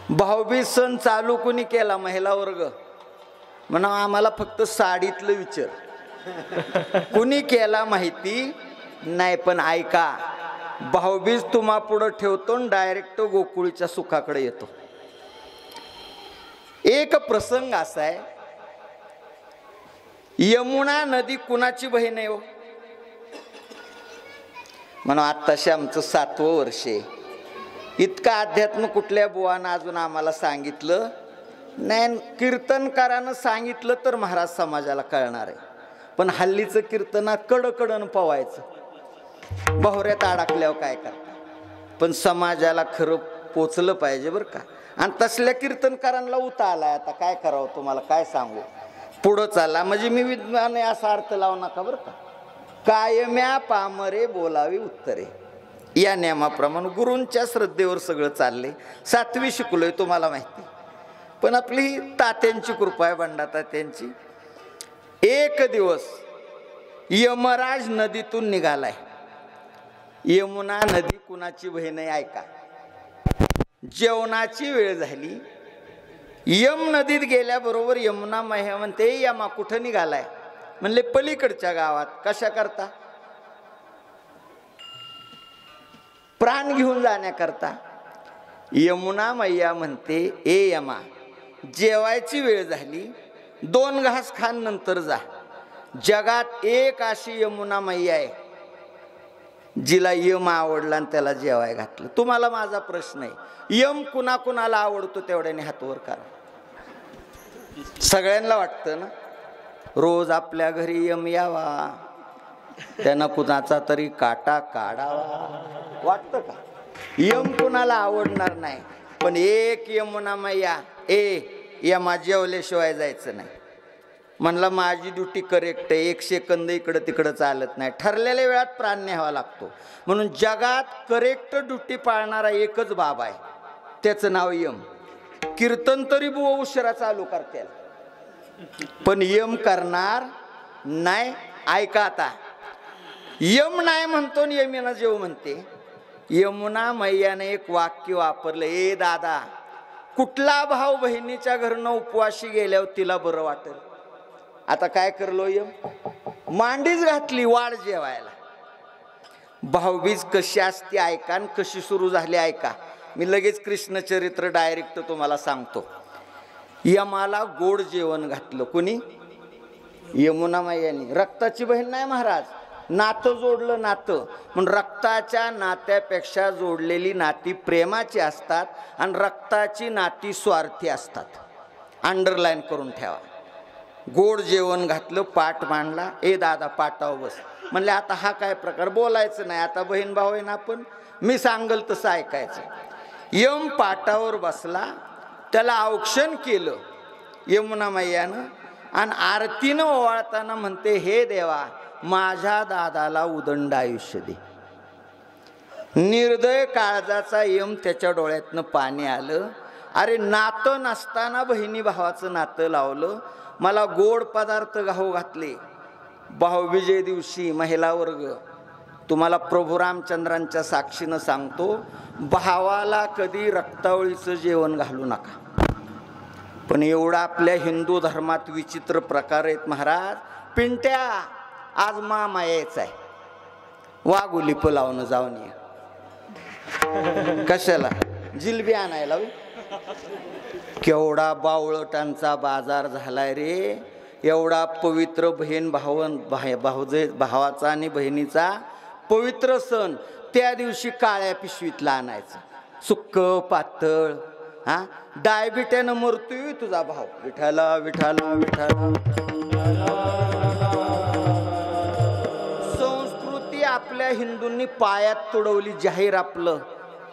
भाऊबीज सण चालू कुणी केला? महिला वर्ग. म्हणा आम्हाला फक्त साडीतलं विचार. कुणी केला माहिती नाही, पण ऐका. भाऊबीज तुम्हा पुढं ठेवतो आणि डायरेक्ट गोकुळीच्या सुखाकडे येतो. एक प्रसंग असा आहे. यमुना नदी कुणाची बहीण आहे हो? म्हणून आत्ताशी आमचं 7वं वर्ष आहे. इतका अध्यात्म कुठल्या बुवानं अजून आम्हाला सांगितलं नाही. कीर्तनकारानं सांगितलं तर महाराज समाजाला कळणार आहे. पण हल्लीचं कीर्तना कडकडन पवायचं, बहुऱ्यात अडकल्यावर काय करता. पण समाजाला खरं पोचलं पाहिजे बरं का. आणि तसल्या कीर्तनकारांना उता आलाय. आता काय करावं तुम्हाला काय सांगू. पुढं चालला म्हणजे मी विद्वान असा अर्थ लावू नका बरं का. कायम्या पामरे बोलावी उत्तरे, या नियमाप्रमाणे गुरूंच्या श्रद्धेवर सगळं चाललंय. 7वी शिकलोय तुम्हाला माहिती. पण आपली तात्यांची कृपा आहे, बंडा तात्यांची. एक दिवस यमराज नदीतून निघालाय. यमुना नदी कुणाची बहीण आहे ऐका. जेवणाची वेळ झाली. यम नदीत गेल्याबरोबर यमुना मैया म्हणते यमा कुठं निघालाय? म्हणले पलीकडच्या गावात. कशा करता? प्राण घेऊन जाण्याकरता. यमुना मैया म्हणते ए यमा, जेवायची वेळ झाली, 2 घास खान नंतर जा. जगात एक अशी यमुना मैया आहे जिला यम आवडला आणि त्याला जेवाय घातलं. तुम्हाला माझा प्रश्न आहे, यम कुणाकुणाला आवडतो तेवढ्याने हातवर करा. सगळ्यांना वाटतं ना रोज आपल्या घरी यम यावा, त्यानं कुणाचा तरी काटा काढावा, वाटतं का? यम कुणाला आवडणार नाही. पण एक यमुना मैया ए यमा जेवल्याशिवाय जायचं नाही. म्हणलं माझी ड्युटी करेक्ट आहे, 1 सेकंद इकडं तिकडं चालत नाही. ठरलेल्या वेळात प्राण न्यावा लागतो. म्हणून जगात करेक्ट ड्युटी पाळणारा एकच बाब आहे, त्याचं नाव यम. कीर्तन तरी बुवा उशिरा चालू करते, पण यम करणार नाही. ऐका आता, यम नाही म्हणतो आणि यमुना जेव म्हणते. यमुना मैयाने एक वाक्य वापरलं, ए दादा, कुठला भाऊ बहिणीच्या घरनं उपवाशी गेल्यावर तिला बरं वाटेल. आता काय करलो यम? मांडीच घातली वाढ जेवायला. भाऊबीज कशी असते ऐका आणि कशी सुरू झाली ऐका. मी लगेच कृष्णचरित्र डायरेक्ट तुम्हाला सांगतो. यमाला गोड जेवण घातलं. कोणी? यमुना मैयानी. रक्ताची बहीण नाही महाराज, नातं जोडलं. नातं म्हणून रक्ताच्या नात्यापेक्षा जोडलेली नाती प्रेमाची असतात आणि रक्ताची नाती स्वार्थी असतात. अंडरलाईन करून ठेवा. गोड जेवण घातलं, पाठ मांडला. ए दादा पाटावर बस म्हणले. आता हा काय प्रकार? बोलायचं नाही. आता बहीण भाऊ आहे ना आपण, मी सांगल तसं ऐकायचं. यम पाटावर बसला, त्याला औक्षण केलं यमुना मैयानं आणि आरतीनं ओवाळताना म्हणते, हे देवा माझ्या दादाला उदंड आयुष्य दे. निर्दय काळजाचा यम त्याच्या डोळ्यातनं पाणी आलं. अरे नातं नसताना बहिणी भावाचं नातं लावलं. मला गोड पदार्थ घाऊ घातले. भाऊबीजे दिवशी महिला वर्ग, तुम्हाला प्रभू रामचंद्रांच्या साक्षीनं सांगतो, भावाला कधी रक्तावळीचं जेवण घालू नका. पण एवढा आपल्या हिंदू धर्मात विचित्र प्रकार आहेत महाराज. पिंट्या आज मामा यायचा आहे, वाघुली पुलावनं जाऊन ये. कशाला? जिलबी आणायला. केवढा बावळटांचा बाजार झालाय रे. एवढा पवित्र बहीण भावाचा आणि बहिणीचा पवित्र सण, त्या दिवशी काळ्या पिशवीतला आणायचं. सुक्क पातळ. हा डायबिट्यानं मरतोय तुझा भाव. विठाला विठाला विठाला. संस्कृती आपल्या हिंदूंनी पायात तुडवली जाहीर. आपलं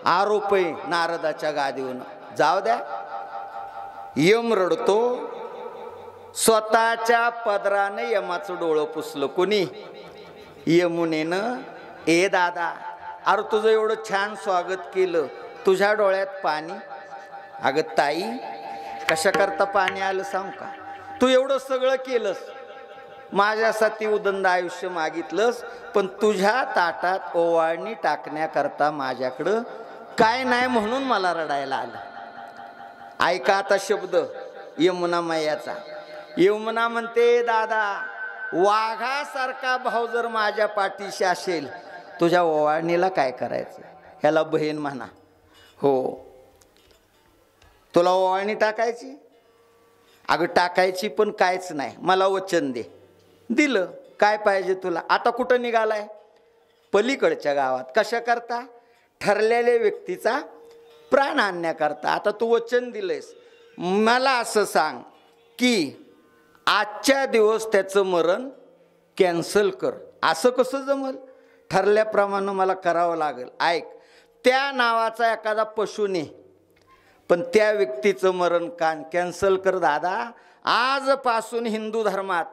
आरोप आहे नारदाच्या गादीवर. जाऊ द्या. यम रडतो. स्वतःच्या पदराने यमाचं डोळं पुसलं. कोणी? यमुनेनं. ए दादा, अरे तुझं एवढं छान स्वागत केलं, तुझ्या डोळ्यात पाणी. अगं ताई, कशा करता पाणी आलं सांग का? तू एवढं सगळं केलंस, माझ्यासाठी उदंड आयुष्य मागितलंस, पण तुझ्या ताटात ओवाळणी टाकण्याकरता माझ्याकडं काय नाही म्हणून मला रडायला आलं. ऐका आता शब्द यमुना मैयाचा. यमुना म्हणते, दादा वाघासारखा भाऊ जर माझ्या पाठीशी असेल, तुझ्या ओवाळणीला काय करायचं? ह्याला बहीण म्हणा. हो, तुला ओवाळणी टाकायची? अगं टाकायची, पण कायच नाही. मला वचन दे. दिलं. काय पाहिजे तुला? आता कुठं निघालाय? पलीकडच्या गावात. कशा करता? ठरलेल्या व्यक्तीचा प्राण आणण्याकरता. आता तू वचन दिलेस. मला असं सांग की आजच्या दिवस त्याचं मरण कॅन्सल कर. असं कसं जमल? ठरल्याप्रमाणे मला करावं लागेल. ऐक, त्या नावाचा एखादा पशुने, पण त्या व्यक्तीचं मरण कॅन्सल कर दादा. आजपासून हिंदू धर्मात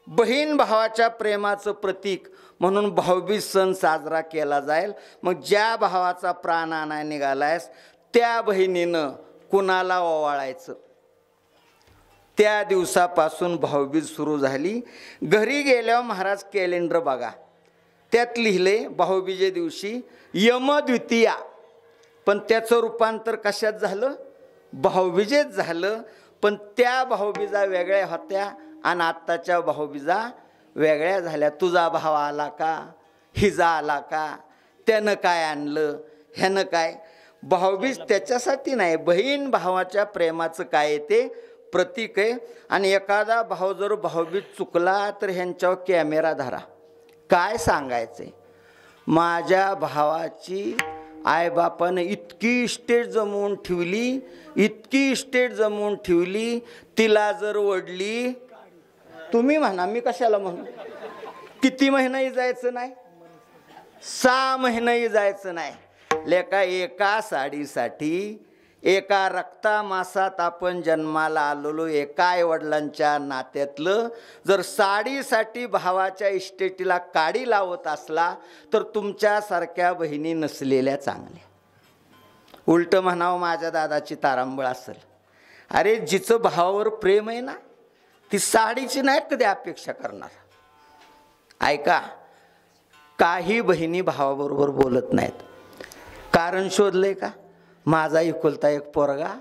बहीण भावाच्या प्रेमाचं प्रतीक म्हणून भाऊबीज सण साजरा केला जाईल. मग ज्या भावाचा प्राण आणाय निघालायस, त्या बहिणीनं कुणाला ओवाळायचं? त्या दिवसापासून भाऊबीज सुरू झाली. घरी गेल्यावर महाराज कॅलेंडर बघा, त्यात लिहिले भाऊबीजे दिवशी यमद्वितीया. पण त्याचं रूपांतर कशात झालं? भाऊबीजेत झालं. पण त्या भाऊबीजा वेगळ्या होत्या आणि आत्ताच्या भाऊबीजा वेगळ्या झाल्या. तुझा भाव आला का? हिजा आला का? त्यानं काय आणलं? ह्यानं काय? भाऊबीज त्याच्यासाठी नाही, बहीण भावाच्या प्रेमाचं काय येते प्रतीक आहे. आणि एखादा भाऊ जर भाऊबीज चुकला तर ह्यांच्यावर कॅमेरा धरा. काय सांगायचे? माझ्या भावाची आईबापानं इतकी इस्टेट जमवून ठेवली, इतकी इस्टेट जमवून ठेवली, तिला जर वडली, तुम्ही म्हणा, मी कशाला म्हणू, किती महिनाही जायचं नाही, 6 महिनाही जायचं नाही. लेका एका साडीसाठी, एका रक्तामासात आपण जन्माला आलेलो एका आईवडिलांच्या नात्यातलं जर साडीसाठी भावाच्या इस्टेटीला काडी लावत असला तर तुमच्यासारख्या बहिणी नसलेल्या चांगल्या. उलट म्हणावं माझ्या दादाची तारांबळ असेल. अरे जिचं भावावर प्रेम आहे ना, ती साडीची नाही कधी अपेक्षा करणार. ऐका, काही बहिणी भावाबरोबर बोलत नाहीत. कारण शोधलंय का? माझा एकुलता एक पोरगा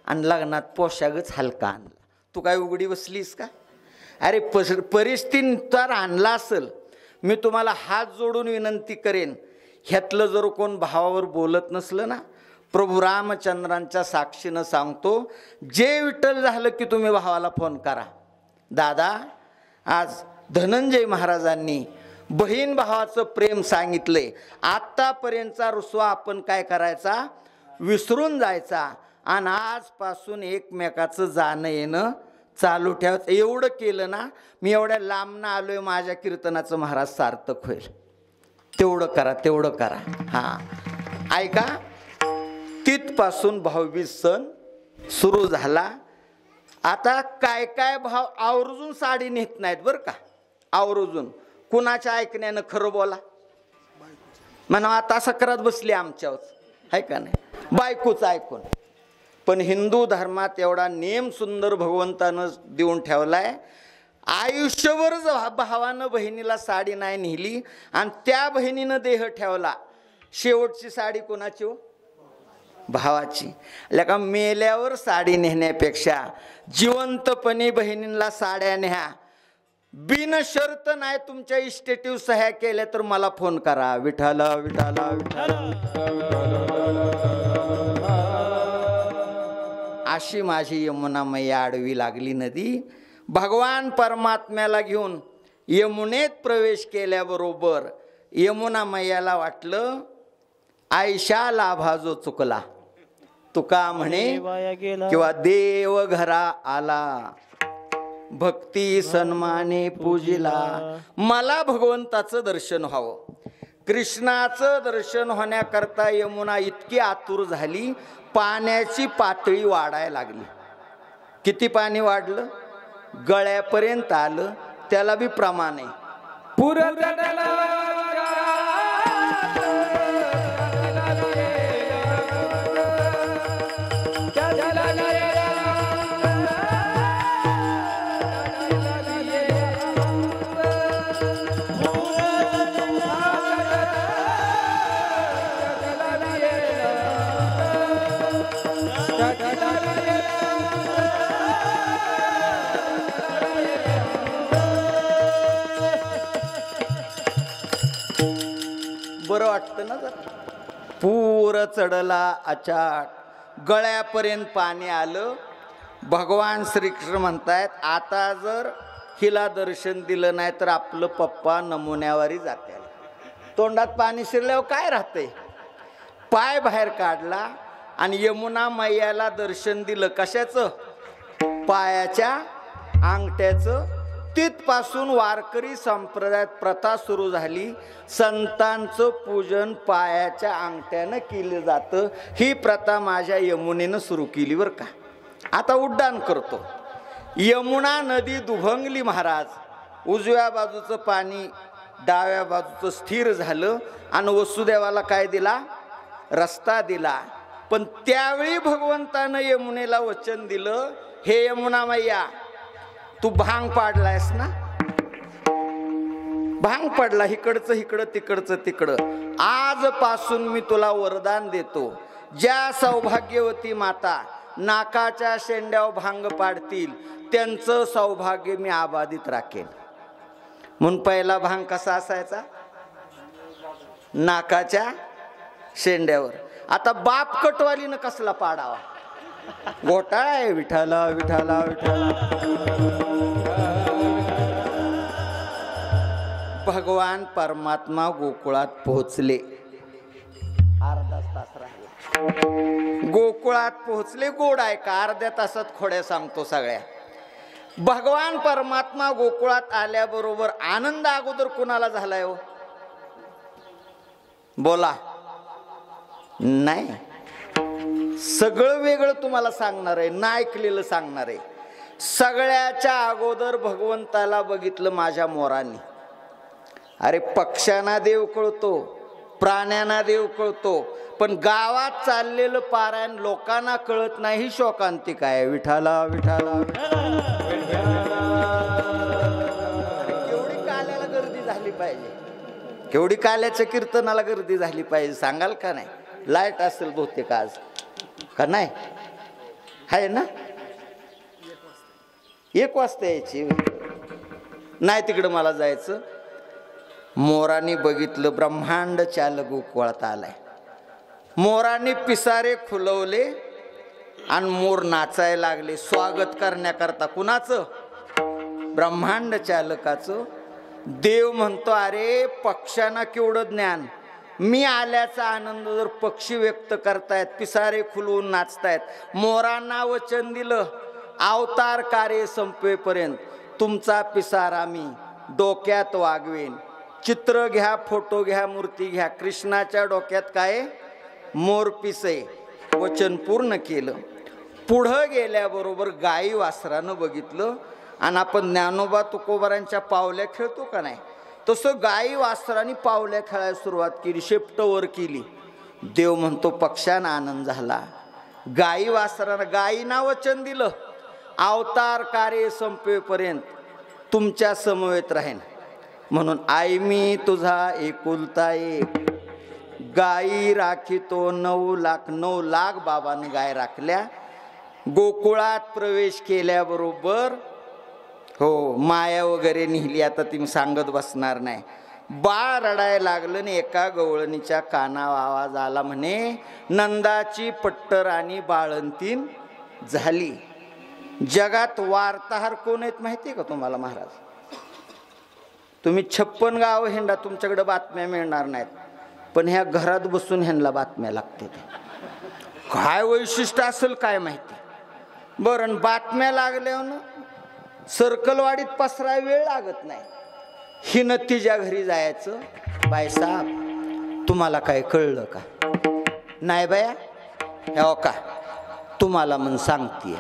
आणि लग्नात पोशाखच हलका आणला. तू काय उघडी बसलीस का? अरे परिस्थिती तर आणला असेल, मी तुम्हाला हात जोडून विनंती करेन, ह्यातलं जर कोण भावावर बोलत नसलं ना, प्रभू रामचंद्रांच्या साक्षीनं सांगतो, जे विठ्ठल झालं की तुम्ही भावाला फोन करा. दादा, आज धनंजय महाराजांनी बहीण भावाचं प्रेम सांगितलंय. आत्तापर्यंतचा रुसवा आपण काय करायचा, विसरून जायचा आणि आजपासून एकमेकाचं जाणं येणं चालू ठेवायचं. एवढं केलं ना, मी एवढ्या लांबनं आलोय, माझ्या कीर्तनाचं महाराज सार्थक होईल. तेवढं करा, तेवढं करा. हां, ऐका, तिथपासून भाऊबीज सण सुरू झाला. आता काय काय भाव आवर्जून साडी नेत नाहीत बरं का, आवर्जून. कुणाच्या ऐकण्यानं खरं बोला म्हणा, आता सकरात बसली आमच्यावर, आहे का नाही, बायकोच ऐकून. पण हिंदू धर्मात एवढा नेम सुंदर भगवंतानं देऊन ठेवलाय, आयुष्यभर भावानं बहिणीला साडी नाही नेली आणि त्या बहिणीनं देह ठेवला, शेवटची साडी कोणाची हो, भावाची. का मेल्यावर साडी नेण्यापेक्षा जिवंतपणी बहिणींना साड्या न्या. बिनशर्त नाही, तुमच्या इस्टेटिव्ह सह्या केल्या तर मला फोन करा. विठाला विठाला विठाला. अशी माझी यमुना मैया आडवी लागली नदी. भगवान परमात्म्याला घेऊन यमुनेत प्रवेश केल्याबरोबर यमुना मैयाला वाटलं, आयशा लाभा जो चुकला. तुका म्हणे किंवा देव घरा आला, भक्ती सन्माने पूजिला. मला भगवंताचं दर्शन व्हावं. कृष्णाचं दर्शन होण्याकरता यमुना इतकी आतुर झाली, पाण्याची पातळी वाढायला लागली. किती पाणी वाढलं, गळ्यापर्यंत आलं. त्याला बी प्रमाण आहे. बरं वाटतं ना जर. पूर चढला अचाट, गळ्यापर्यंत पाणी आलं. भगवान श्रीकृष्ण म्हणतायत, आता जर हिला दर्शन दिलं नाही तर आपलं पप्पा नमुन्यावरी जाते. तोंडात पाणी शिरल्यावर काय राहतंय. पाय बाहेर काढला आणि यमुना मैयाला दर्शन दिलं. कशाचं, पायाच्या अंगठ्याचं. तिथपासून वारकरी संप्रदायात प्रथा सुरू झाली. संतांचं पूजन पायाच्या अंगठ्यानं केलं जातं. ही प्रथा माझ्या यमुनेनं सुरू केली बरं का. आता उड्डाण करतो. यमुना नदी दुभंगली महाराज. उजव्या बाजूचं पाणी डाव्या बाजूचं स्थिर झालं आणि वसुदेवाला काय दिला, रस्ता दिला. पण त्यावेळी भगवंतानं यमुनेला वचन दिलं, हे यमुना मैया, तू भांग पाडलायस ना, भांग पडला, इकडचं इकडं तिकडचं तिकडं. आजपासून मी तुला वरदान देतो, ज्या सौभाग्यवती माता नाकाच्या शेंड्यावर भांग पाडतील त्यांचं सौभाग्य मी आबादित राखेन. म्हणून पहिला भांग कसा असायचा, नाकाच्या शेंड्यावर. आता बाप कटवालीनं कसला पाडावा, घोटाळा आहे. विठाला विठाला विठाला. भगवान परमात्मा गोकुळात पोहोचले. अर्धा तास राहिला. गोकुळात पोहोचले. गोड आहे का, अर्ध्या तासात खोड्या सांगतो सगळ्या. भगवान परमात्मा गोकुळात आल्याबरोबर आनंद अगोदर कुणाला झालाय हो, बोला. नाही, सगळं वेगळं तुम्हाला सांगणार आहे, ना ऐकलेलं सांगणार आहे. सगळ्याच्या अगोदर भगवंताला बघितलं माझ्या मोरांनी. अरे पक्ष्यांना देव कळतो, प्राण्यांना देव कळतो, पण गावात चाललेलं पारायण लोकांना कळत नाही. शोकांतिक आहे. विठाला विठाला. केवढी काल्याला गर्दी झाली पाहिजे, केवढी काल्याच्या कीर्तनाला गर्दी झाली पाहिजे, सांगाल का नाही. लाईट असेल बहुतेक आज का नाही, आहे ना. 1 वाजता यायची नाही, तिकडं मला जायचं. मोराने बघितलं ब्रह्मांड चालक गोकुळात आलाय. मोराने पिसारे खुलवले आणि मोर नाचायला लागले स्वागत करण्याकरता. कुणाचं? ब्रह्मांड चालकाचं. देव म्हणतो अरे पक्ष्यांना केवढं ज्ञान, मी आल्याचा आनंद जर पक्षी व्यक्त करतायत, पिसारे खुलवून नाचतायत. मोरांना वचन दिलं अवतार कार्य संपेपर्यंत तुमचा पिसारा मी डोक्यात वागवेन. चित्र घ्या, फोटो घ्या, मूर्ती घ्या. कृष्णाच्या डोक्यात काय? मोरपिस आहे. वचन पूर्ण केलं. पुढं गेल्याबरोबर गाई वासरानं बघितलं. आणि आपण ज्ञानोबा तुकोबारांच्या पावल्या खेळतो का नाही, तसं गाई वासरांनी पावल्या खेळायला सुरुवात केली, शेपटवर केली. देव म्हणतो पक्ष्यांना आनंद झाला. गाई वासरानं, गायीना वचन दिलं अवतार कार्य संपेपर्यंत तुमच्या समवेत राहीन. म्हणून आई मी तुझा एकुलता एक, गायी राखितो 9 लाख. 9 लाख बाबाने गाय राखल्या. गोकुळात प्रवेश केल्याबरोबर हो माया वगैरे निहिली, आता ती सांगत बसणार नाही. बाळ रडायला लागलं आणि एका गवळणीच्या कानावर आवाज आला म्हणे नंदाची पट्टराणी बाळंतीण झाली. जगात वार्ताहर कोण आहेत माहिती आहे का तुम्हाला महाराज? तुम्ही 56 गाव हिंडा, तुमच्याकडे बातम्या मिळणार नाहीत, पण ह्या घरात बसून ह्यांना बातम्या लागते. काय वैशिष्ट्य असेल काय माहिती. बरं, बातम्या लागल्यावर सर्कलवाडीत पसराय वेळ लागत नाही. हिनं तिच्या घरी जायचं, बाईसाहेब तुम्हाला काय कळलं का? नाही बाया, हो का तुम्हाला म्हणून सांगतीये.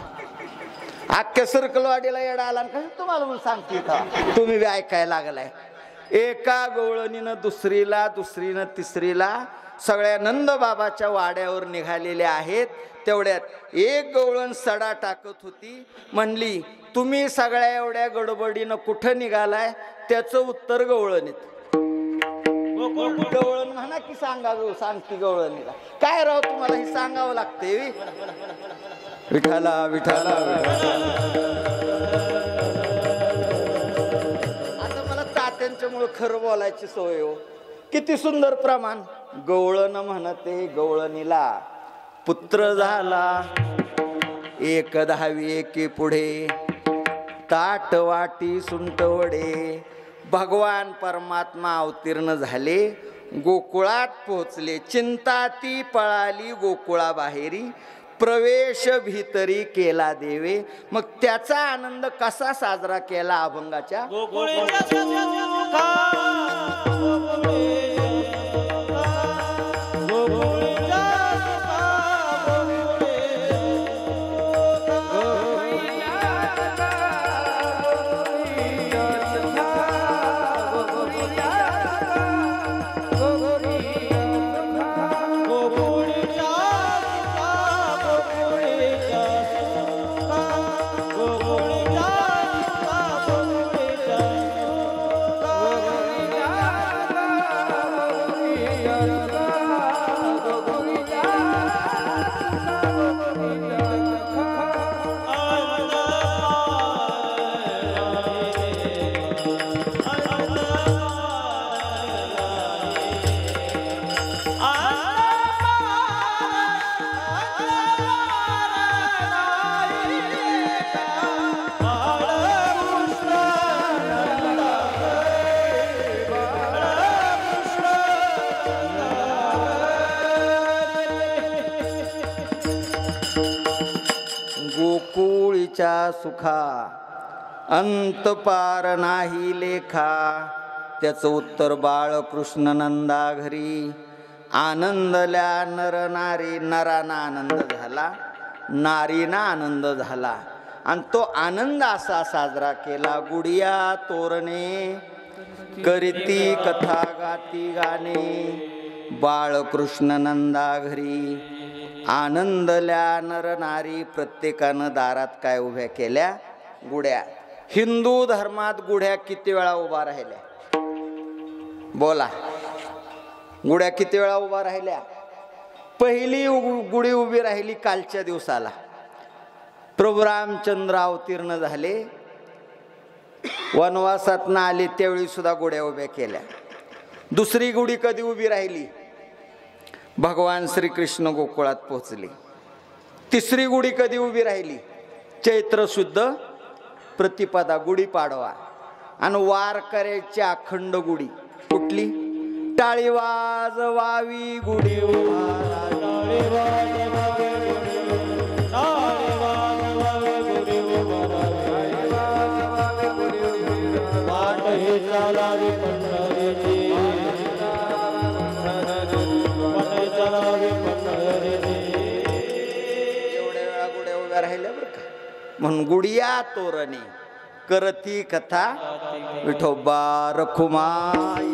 अख्ख्या सर्कलवाडीला येडा आला का तुम्हाला म्हणून सांगते का? तुम्ही बी ऐकायला लागलाय. एका गवळणीनं दुसरीला, दुसरीनं तिसरीला सगळ्या नंदबाबाच्या वाड्यावर निघालेल्या आहेत. तेवढ्यात एक गवळण सडा टाकत होती. म्हणली तुम्ही सगळ्या एवढ्या गडबडीनं कुठं निघालाय? त्याचं उत्तर गवळणीत. गवळण म्हणा की सांगा, सांगती गवळणीला. काय राव तुम्हाला हे सांगावं लागते? विठाला विठाला. आता मला तात्यांच्यामुळे खरं बोलायची सवय हो. किती सुंदर प्रमाण. गवळण म्हणते गवळणीला पुत्र झाला 1 10 एके पुढे, ताट वाटी सुंटवडे. भगवान परमात्मा अवतीर्ण झाले, गोकुळात पोहोचले. चिंता ती पळाली गोकुळा बाहेरी, प्रवेश भीतरी केला देवे. मग त्याचा आनंद कसा साजरा केला अभंगाच्या? सुखा अंत पार नाही लेखा. त्याचं उत्तर बाळकृष्ण नंदा घरी. आनंदल्या नर नारी. नराना आनंद झाला, नारीना आनंद झाला. आणि तो आनंद असा साजरा केला. गुडिया तोरणे करीती कथा गाती गाणे. बाळकृष्ण नंदा घरी. आनंदल्या नर नारी. प्रत्येकानं दारात काय उभ्या केल्या? गुड्या. हिंदू धर्मात गुढ्या किती वेळा उभा राहिल्या? बोला, गुड्या किती वेळा उभा राहिल्या? पहिली गुढी उभी राहिली कालच्या दिवसाला. प्रभू रामचंद्र अवतीर्ण झाले, वनवासातनं आले, त्यावेळी सुद्धा गुड्या उभ्या केल्या. दुसरी गुढी कधी उभी राहिली? भगवान श्रीकृष्ण गोकुळात पोहोचले. तिसरी गुढी कधी उभी राहिली? चैत्र शुद्ध प्रतिपदा, गुढी पाडवा. आणि वारकऱ्याची अखंड गुढी कुठली? टाळी वाजवावी गुढी राहिल्या बरं का. म्हणून गुडिया तोरणी करती कथा विठोबा रखुमाई.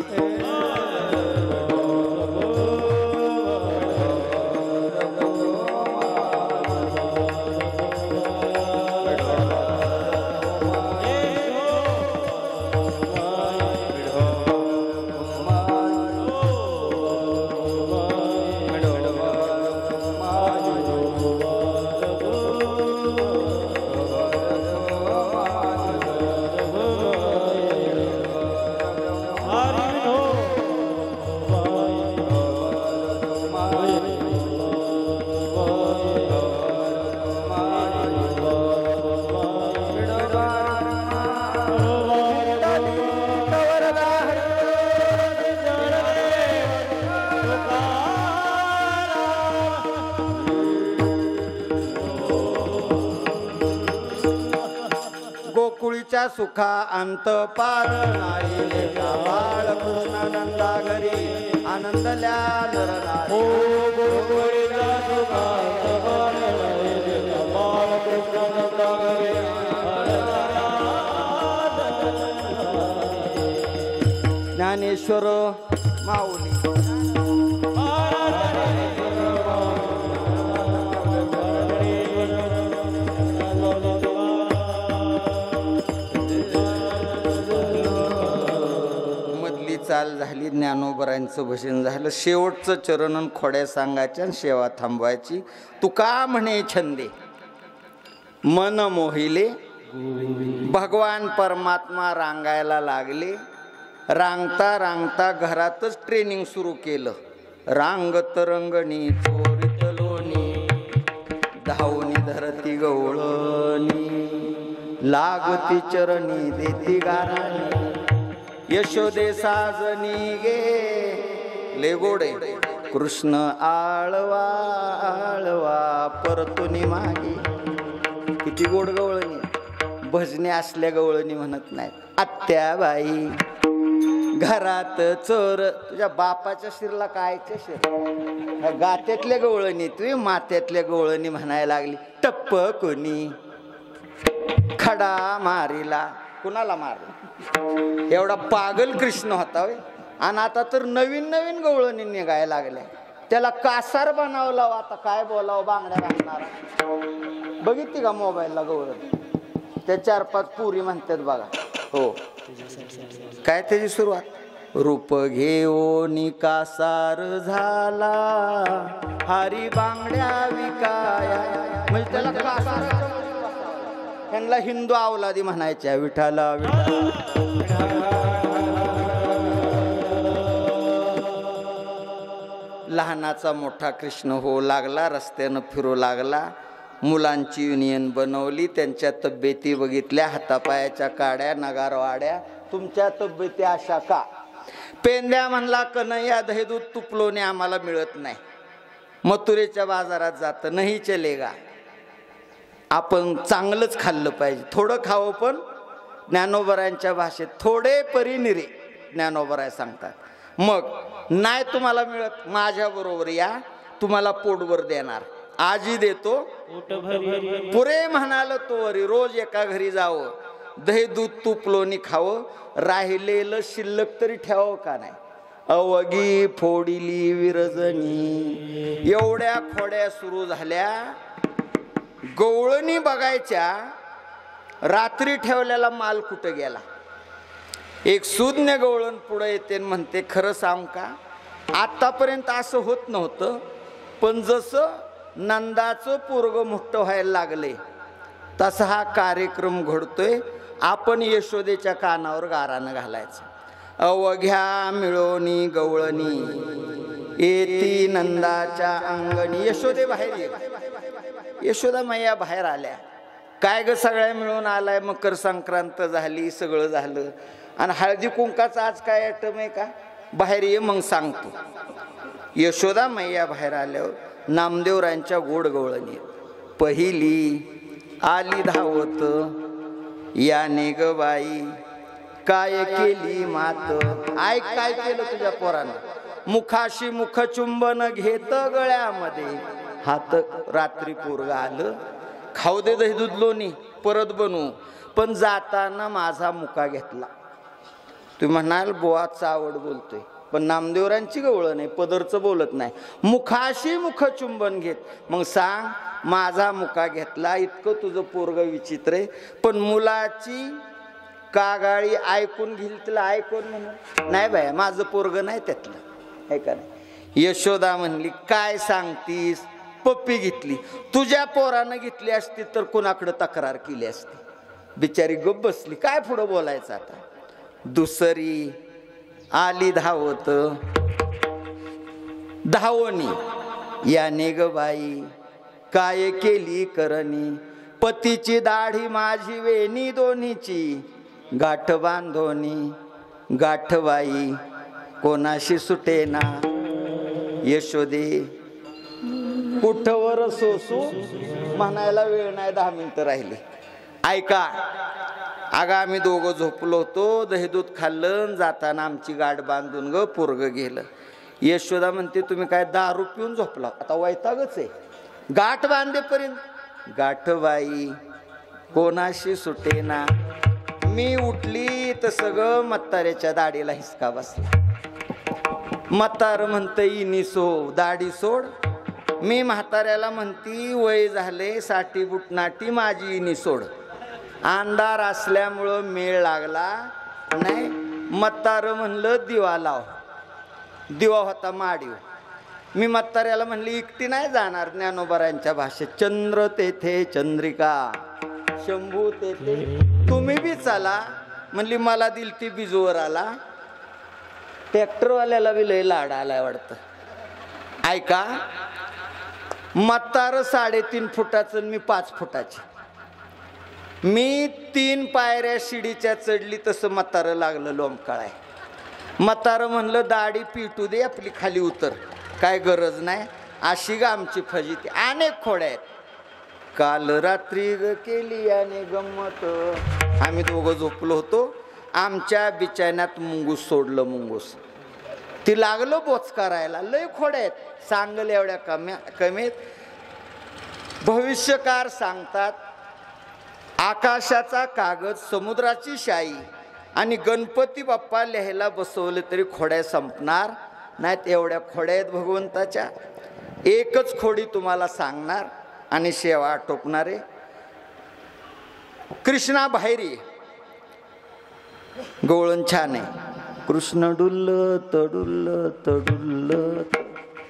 गोकुळीच्या सुखा अंत पार नाही लेका बाळकृष्णानंदा घरी आनंदल्या नरनारी. गोकुळीच्या सुखा अंत पार नाही लेका बाळकृष्णानंदा घरी. ज्ञानेश्वर माऊली चाल झाली. ज्ञानोबरांचं भजन झालं. शेवटचं चरणन खोड्या सांगायच्या आणि सेवा थांबवायची. तुका म्हणे छंदे मन मोहिले. भगवान परमात्मा रांगायला लागले. रांगता रांगता घरातच ट्रेनिंग सुरू केलं. रांगत रंगणी चोरित लोणी धावणी धरती गवळणी लागती चरणी देती गाराणी. यशोदे साजनी गे ले गोडे कृष्ण आळवा आळवा परतुनी मागे. किती गोड गवळणी. भजने असल्या गवळणी म्हणत नाहीत. आत्याबाई घरात चोर. तुझ्या बापाच्या शिरला कायच्या शिर गात्यातल्या गवळणी तुम्ही मात्यातल्या गवळणी म्हणायला लागली. टप्प कोणी खडा मारिला. कुणाला मारला? एवढा पागल कृष्ण होता होय. आणि आता तर नवीन नवीन गवळणी निघायला लागल्या. त्याला कासार बनावला. आता काय बोलावं बांगड्या घालणार. बघितली का मोबाईलला गवळण? त्या 4-5 पुरी म्हणतात बघा. हो काय त्याची सुरुवात? रूप घेऊन कासार झाला हरी बांगड्या विकाया. म्हणजे त्याला कासार. त्यांना हिंदू अवलादी म्हणायच्या. विठाला लहानाचा मोठा कृष्ण हो लागला. रस्त्यानं फिरू लागला. मुलांची युनियन बनवली. त्यांच्या तब्येती बघितल्या. हातापायाच्या काड्या नगारवाड्या. तुमच्या तब्येती अशा का? पेंद्या म्हणला कन्हैया दही दूध तुपलोने आम्हाला मिळत नाही. मथुरेच्या बाजारात जातं नाही चलेगा. आपण चांगलंच खाल्लं पाहिजे. थोडं खावं पण ज्ञानोबरांच्या भाषेत थोडे परिनिरे ज्ञानोबराय सांगतात. मग नाही तुम्हाला मिळत माझ्याबरोबर या. तुम्हाला पोटभर देणार. आजी देतो पुरे म्हणाल तोवरी. रोज एका घरी जावं. दही दूध तूप लोणी खावं. राहिलेलं शिल्लक तरी ठेवावं का नाही. अवगी फोडिली विरजणी. एवढ्या खोड्या सुरू झाल्या. गवळणी बघायच्या. रात्री ठेवलेला माल कुठं गेला. एक सुज्ञ गवळण पुढे येते म्हणते खरं सांग का आतापर्यंत असं होत नव्हतं. पण जसं नंदाचं पोरग मोठं व्हायला लागले तसा हा कार्यक्रम घडतोय. आपण यशोदेच्या कानावर गारानं घालायचं. अवघ्या मिळोनी गवळणी येती नंदाच्या अंगणी. यशोदे बाहेर ये. यशोदा मैया बाहेर आल्या. काय ग सगळ्या मिळून आलाय, मकर संक्रांत झाली, सगळं झालं, आणि हळदी कुंकाचा आज काय आयटम आहे का, बाहेर ये मग सांगतो. यशोदा मैया बाहेर आल्यावर नामदेवरांच्या गोड गवळणी. पहिली आली धावत याने ग बाई काय केली मात. ऐक काय केलं तुझ्या पोरानं. मुखाशी मुखचुंबन घेत गळ्यामध्ये हात. रात्री पोरग आलं, खाऊ दे दही दूध लोणी, परत बनवू, पण जाताना माझा मुका घेतला. तुम्ही म्हणाल बुवा चावड बोलतोय, पण नामदेवरांची गवळण नाही, पदरचं बोलत नाही. मुखाशी मुखचुंबन घेत. मग सांग, माझा मुका घेतला. इतकं तुझं पोरग विचित्र आहे, पण मुलाची कागाळी ऐकून घेईल तिला ऐकून म्हणून नाही बाया, माझं पोरग नाही त्यातलं, आहे का नाही. यशोदा म्हणली काय सांगतीस, पप्पी घेतली. तुझ्या पोरानं घेतली असती तर कुणाकडे तक्रार केली असती. बिचारी गप्प बसली, काय पुढं बोलायचं आता. दुसरी आली धावत धावणी याने ग बाई काय केली करणी. पतीची दाढी माझी वेणी दोन्हीची गाठ बांधोनी गाठबाई कोणाशी सुटेना. यशोदे कुठवर सोसू म्हणायला वेळ नाही, 10 मिनिटं राहिली. ऐका, अगं आम्ही दोघं झोपलो होतो, दही दूध खाल्लं, जाताना आमची गाठ बांधून ग पोरग गेलं. यशोदा म्हणते तुम्ही काय दारू पिऊन झोपला, आता वैतागच आहे. गाठ बांधेपर्यंत गाठबाई कोणाशी सुटेना. मी उठली तर सगळं म्हाताऱ्याच्या दाढीला हिसका बसला. म्हातार म्हणतं इनी सो दाढी सोड. मी म्हाताऱ्याला म्हणती वय झाले, साठी बुटनाटी माझी इनी सोड. अंधार असल्यामुळं मेळ लागला नाही. म्हातारं म्हणलं दिवा लाव. दिवा होता माडीव. मी म्हाताऱ्याला म्हणली एकटी नाही जाणार. ज्ञानोबारांच्या भाषेत चंद्र तेथे चंद्रिका शंभू तेथे तुम्ही बी चला म्हणली. मला दिल ती बिजूवर आला. ट्रॅक्टरवाल्याला बी लय लाड आलाय वाटतं. ऐका, म्हातारं 3.5 फुटाचं, मी 5 फुटाची. मी 3 पायऱ्या शिडीच्या चढली तसं म्हातारं लागलं लोंबकाळाय. म्हातारं म्हणलं दाढी पिटू दे आपली, खाली उतर, काय गरज नाही. अशी ग आमची फजिती. अनेक खोड्या आहेत. काल रात्री ग केली याने गंमत. आम्ही दोघं झोपलो होतो, आमच्या बिचाण्यात मुंगूस सोडलं. मुंगूस ती लागलं बोच करायला. लय खोड्या आहेत. सांगल एवढ्या कमीत. भविष्यकार सांगतात आकाशाचा कागद समुद्राची शाई आणि गणपती बाप्पा लिहायला बसवले तरी खोड्या संपणार नाहीत. एवढ्या खोड्या आहेत भगवंताच्या. एकच खोडी तुम्हाला सांगणार आणि शेवा आटोपणारे. कृष्णा बाहेरी गवळण छान आहे. कृष्ण डुल्ल तडुल्ल तडुल्ल.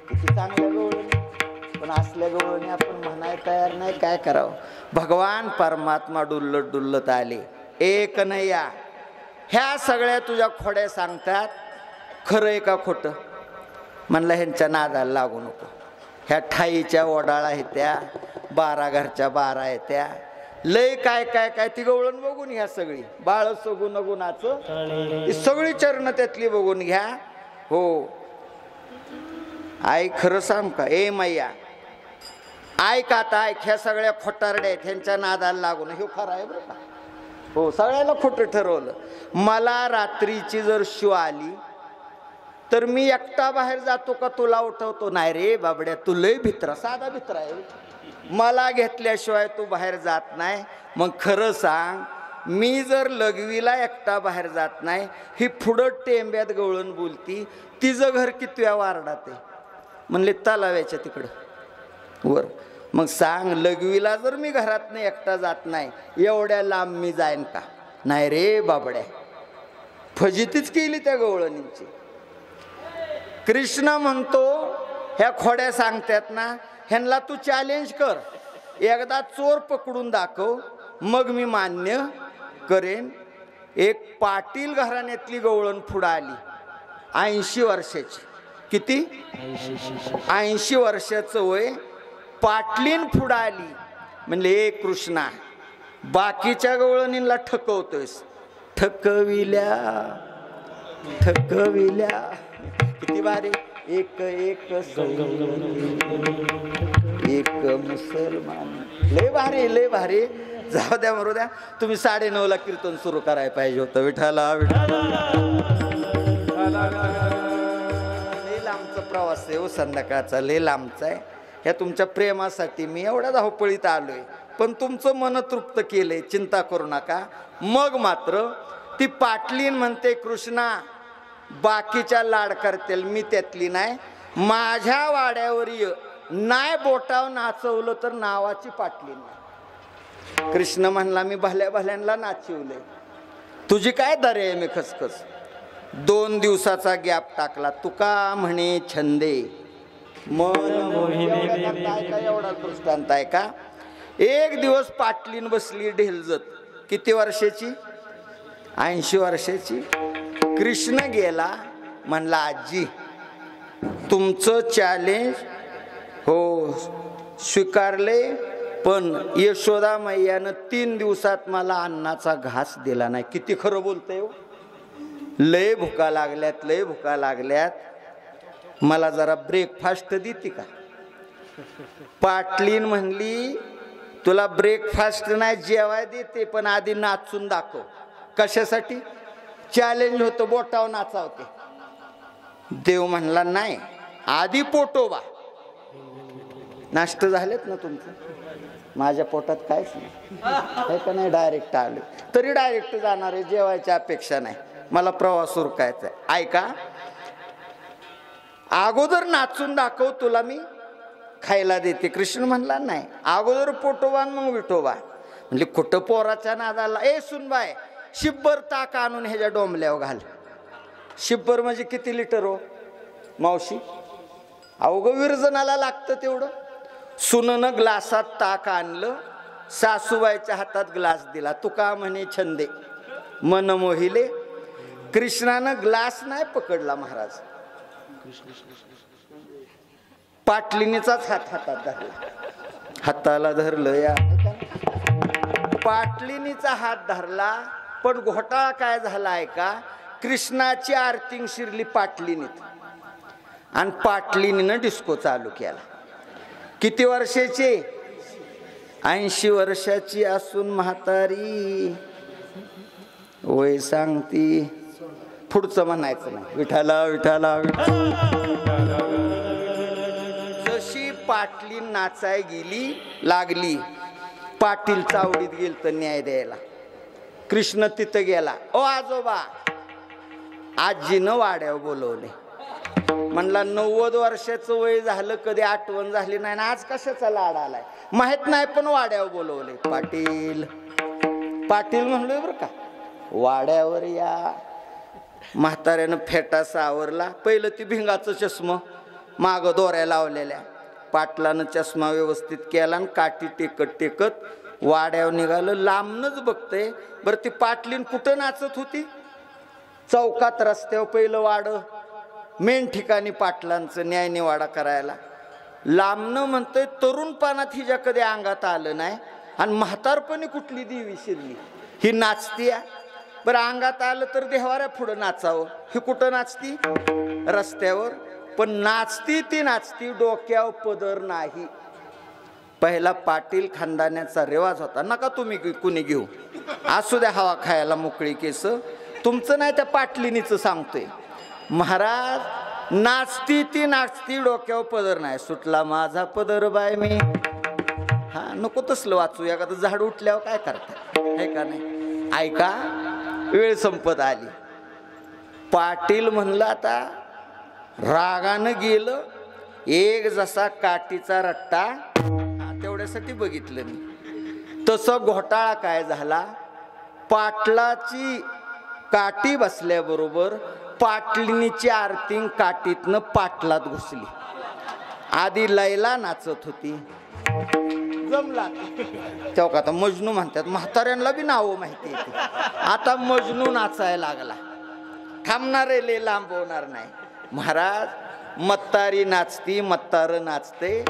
किती चांगल्या गवळणी, पण असल्या गवळणी आपण म्हणायला तयार नाही. काय करावं. भगवान परमात्मा डुल्लत डुल्लत आले. एक नाही या. ह्या सगळ्या तुझ्या खोड्या सांगतात. खरं आहे का खोटं. म्हणलं ह्यांच्या नादाला लागू नको. ह्या ठाईच्या ओडाळा आहेत त्या, 12 घरच्या 12 आहेत त्या. लय काय काय काय ती गवळण बघून घ्या सगळी. बाळ सगुण गुणाचं सगळी चरण त्यातली बघून घ्या. हो आई खरं सांग का. ए मैया ऐक आता, ऐक. ह्या सगळ्या खोटारड्या आहेत, ह्यांच्या नादाला लागून. हे खरं आहे बरं का. हो सगळ्याला खोटं ठरवलं. मला रात्रीची जर शिव आली तर मी एकटा बाहेर जातो का तुला उठवतो. नाही रे बाबड्या, तू लय भित्रा, साधा भित्रा आहे. मला घेतल्याशिवाय तू बाहेर जात नाही. मग खरं सांग, मी जर लघवीला एकटा बाहेर जात नाही. ही पुढं टेंब्यात गवळण बोलती. तिचं घर कितव्या वार्डात आहे. म्हणले तलाव्याच्या तिकडं वर. मग सांग, लघवीला जर मी घरात नाही एकटा जात नाही, एवढ्या लांब मी जाईन का. नाही रे बाबड्या, फजितीच केली त्या गवळणींची. कृष्ण म्हणतो ह्या खोड्या सांगतात ना, ह्यांना तू चॅलेंज कर. एकदा चोर पकडून दाखव, मग मी मान्य करेन. एक पाटील घराण्यातली गवळण पुढं आली, 80 वर्षाची. किती? 80 वर्षाचं वय. पाटलीन पुढं आली. म्हणले, ए कृष्णा, बाकीच्या गवळणींना ठकवतोयस. ठकविल्या ठकविल्या. किती भारी. एक एक एक मुसलमान. लय भारी, लय भारी. जाऊ द्या, मरू द्या. तुम्ही 9:30ला कीर्तन सुरू करायला पाहिजे होतं. विठाला विठाला. लय लांबचा प्रवास आहे हो संध्याकाळचा, लय लांबचा आहे. ह्या तुमच्या प्रेमासाठी मी एवढ्या धावपळीत आलोय, पण तुमचं मन तृप्त केलंय, चिंता करू नका. मग मात्र ती पाटलीन म्हणते, कृष्णा, बाकीच्या लाड करतील, मी त्यातली नाही. माझ्या वाड्यावर नाही बोटाव नाचवलं तर नावाची पाटलीन नाही. कृष्ण म्हणला, मी भल्या भल्यांना नाचवलंय, तुझी काय दरे आहे मी खसखस. 2 दिवसाचा गॅप टाकला. तुका म्हणे छंदे मन काय एवढा दृष्टांत आहे का. 1 दिवस पाटलीन बसली ढेलजत. किती वर्षाची? 80 वर्षाची. कृष्ण गेला. म्हणला, आजी, तुमचं चॅलेंज हो स्वीकारले, पण यशोदा मैयानं 3 दिवसात मला अन्नाचा घास दिला नाही. किती खरं बोलतंय हो. लय भुका लागल्यात, लय भुका लागल्यात, मला जरा ब्रेकफास्ट देते का. पाटलीन म्हणली, तुला ब्रेकफास्ट नाही जेवाय देते, पण आधी नाचून दाखव. कशासाठी? चॅलेंज होतं, बोटावर नाचावते. देव म्हणला, नाही, आधी पोटोबा. नाश्ता झालेत ना तुमचं? माझ्या पोटात काहीच नाही हे का नाही. डायरेक्ट आले तरी डायरेक्ट जाणार आहे, जेवायची अपेक्षा नाही. मला प्रवास उरकायचा आहे. ऐका, अगोदर नाचून दाखव, तुला मी खायला देते. कृष्ण म्हणला, नाही, अगोदर पोटोबा मग विठोबा. म्हणजे कुठं पोराच्या नादाला. ए सुनबाय, शिब्बर ताक आणून ह्याच्या डोंबल्यावर घाल. शिब्बर म्हणजे किती लिटर हो मावशी? अवघं विरजनाला लागतं तेवढं. सुननं ग्लासात ताक आणलं, सासूबाईच्या हातात ग्लास दिला. तुका म्हणे छंदे मन मोहिले. कृष्णानं ग्लास नाही पकडला महाराज, पाटलिनीचाच हात हातात धरला. हाताला धरलं या पाटलिनीचा हात धरला. पण घोटाळा काय झाला आहे का, कृष्णाची आरती शिरली पाटलिनीत आणि पाटलिनीनं डिस्को चालू केला. किती वर्षाची? 80 वर्षाची असून म्हातारी वय सांगती. पुढचं म्हणायचं नाही. विठाला विठाला विठाला. जशी पाटलीन नाचाय गेली लागली, पाटील चावडीत गेल तर न्याय द्यायला. कृष्ण तिथं गेला. ओ आजोबा, आजीनं वाड्यावर बोलवले. म्हणला, 90 वर्षाचं वय झालं, कधी आठवण झाली नाही, आज कशाचा लाड आलाय माहित नाही, पण वाड्यावर बोलवले. पाटील पाटील म्हणलोय बरं का, वाड्यावर या. म्हाताऱ्यानं फेटा सावरला. पहिलं ती भिंगाचं चष्मा माग दोऱ्या लावलेल्या. पाटलानं चष्मा व्यवस्थित केला आणि काठी टेकत टेकत वाड्यावर निघालं. लांबनच बघतंय. बरं, ती पाटलीन कुठं नाचत होती? चौकात, रस्त्यावर पहिलं वाड, मेन ठिकाणी पाटलांचं न्याय निवाडा करायला. लांबनं म्हणतंय, तरुणपणात हिच्या कधी अंगात आलं नाही आणि म्हातारपणी कुठली देवी शिरली ही नाचती. बरं, अंगात आलं तर देवाऱ्या पुढं नाचावं. ही कुठं नाचती? रस्त्यावर. पण नाचती ती नाचती, डोक्यावर पदर नाही. पहिला पाटील खानदानाचा रिवाज होता. नका तुम्ही कुणी घेऊ, असू द्या हवा खायला मोकळी केस. तुमचं नाही, त्या पाटलिनीचं सांगतोय. महाराज, नाचती ती नाचती, डोक्यावर पदर नाही. सुटला माझा पदर बाय मी. हा, नको तसलं वाचू. एखादं झाड उठल्यावर काय करता आहे का नाही. ऐका, वेळ संपत आली. पाटील म्हणलं, आता रागानं गेलं. एक जसा काठीचा रट्टा, तेवढ्यासाठी बघितलं मी. तसं घोटाळा काय झाला, पाटलाची काठी बसल्याबरोबर पाटलिनीची आरती काठीतनं पाटलात घुसली. आधी लैला नाचत होती, जमला तेव्हा का आता मजनू म्हणतात, म्हाताऱ्यांना बी नाव माहिती आहे. आता मजनू नाचायला लागला. थांबणार लय लांबवणार नाही. महाराज मत्तारी नाचती, मत्तार नाचते.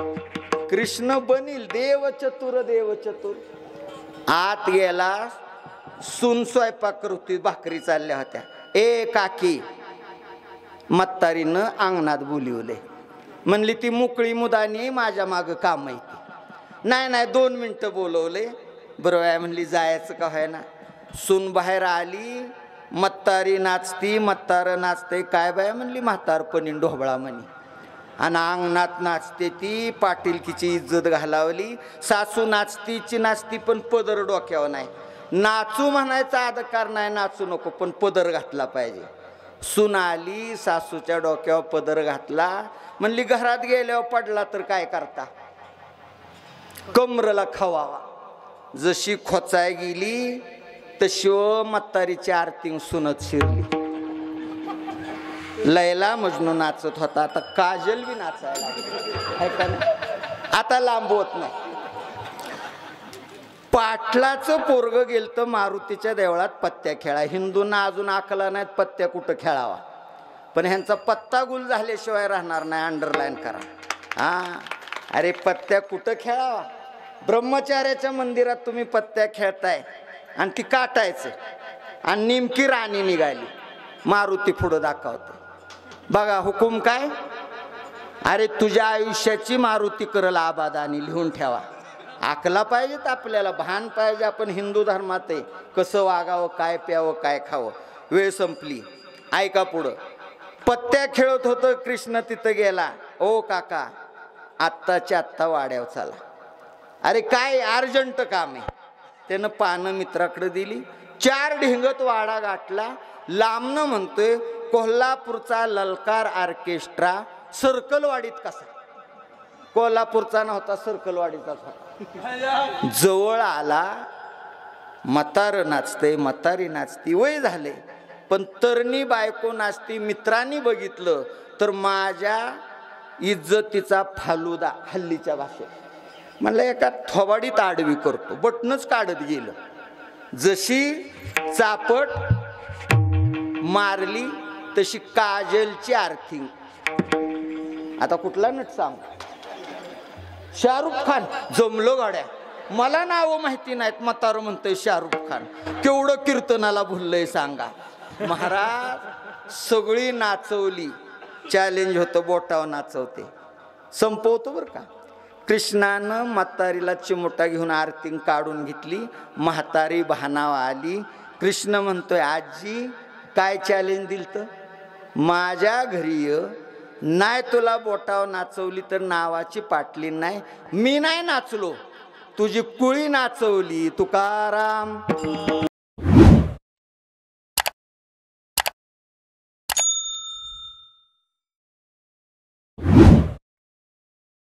कृष्ण बनील देव चतुर, देव चतुर. आत गेला. सून स्वयंपाक करती, भाकरी चालल्या होत्या. ए काकी, मत्तारीनं अंगणात बोलिवले. म्हणली ती मोकळी मुदानी माझ्या माग काम येते. नाही नाही 2 मिनिटं बोलवले. बरोबर आहे म्हणली, जायचं का आहे ना. सून बाहेर आली. मत्तारी नाचती, मत्तार नाचते. काय बाय म्हणली, म्हातारपणी ढोबळा म्हणी. आणि अंगणात नाचते ती. पाटीलकीची इज्जत घालावली. सासू नाचतीची नाचती पण पदर डोक्यावर नाही. नाचू म्हणायचा अधिकार नाही, नाचू नको पण पदर घातला पाहिजे. सून आली, सासूच्या डोक्यावर पदर घातला. म्हणली घरात गेल्यावर पडला तर काय करता, कमरला खवावा. जशी खोचाय गेली तशी म्हातारीची आरती सुनत शिरली. लैला मजनू नाचत होता, आता काजल बी नाचायला लागली. आता लांबवत नाही. पाटलाचं पोरग गेलतं मारुतीच्या देवळात पत्त्या खेळा. हिंदूंना अजून आकला नाहीत पत्त्या कुठं खेळावा, पण ह्यांचा पत्ता गुल झाल्याशिवाय राहणार नाही. अंडरलाईन करा. हा, अरे पत्त्या कुठं खेळावा. ब्रह्मचार्याच्या मंदिरात तुम्ही पत्त्या खेळताय आणि ती काटायचं, आणि नेमकी राणी निघाली. मारुती पुढं दाखवते. बघा हुकूम काय. अरे तुझ्या आयुष्याची मारुती करल आबाद आणि लिहून ठेवा. आकला पाहिजेत आपल्याला, भान पाहिजे. आपण हिंदू धर्मात आहे, कसं वागावं, काय प्यावं, काय खावं. वेळ संपली. ऐका पुढं. पत्त्या खेळत होतं कृष्ण. तिथं गेला. ओ काका, आत्ताच्या आत्ता वाड्यावर चला. अरे काय अर्जंट काम आहे. त्यानं पानं मित्राकडे दिली. 4 ढिंगत वाडा गाठला. लांबनं म्हणतोय कोल्हापूरचा ललकार ऑर्केस्ट्रा सर्कलवाडीत कसा. कोल्हापूरचा नव्हता, सर्कलवाडीचाच होता. जवळ आला. म्हातार नाचते, म्हातारी नाचती. वय झाले पण तरणी बायको नाचती. मित्रांनी बघितलं तर माझ्या इज्जतीचा फालुदा, हल्लीच्या भाषेत म्हणलं एका थोबाडीत आडवी करतो. बटनच काढत गेलं. जशी चापट मारली तशी काजलची आर्थिंग. आता कुठला नट सांग. शाहरुख खान. जमलो गाड्या. मला नाव माहिती नाहीत. म्हातारं म्हणतंय शाहरुख खान. केवढं कीर्तनाला भुललंय सांगा. महाराज सगळी नाचवली. चॅलेंज होतं, बोटावर नाचवते. संपवतो बरं का. कृष्णानं म्हातारीला चिमोटा घेऊन आरती काढून घेतली. म्हातारी भानावर आली. कृष्ण म्हणतोय आजी काय चॅलेंज दिलतं. माझ्या घरी नाही तुला बोटावर नाचवली तर नावाची पाटली नाही. मी नाही नाचलो, तुझी कुळी नाचवली. तुकाराम.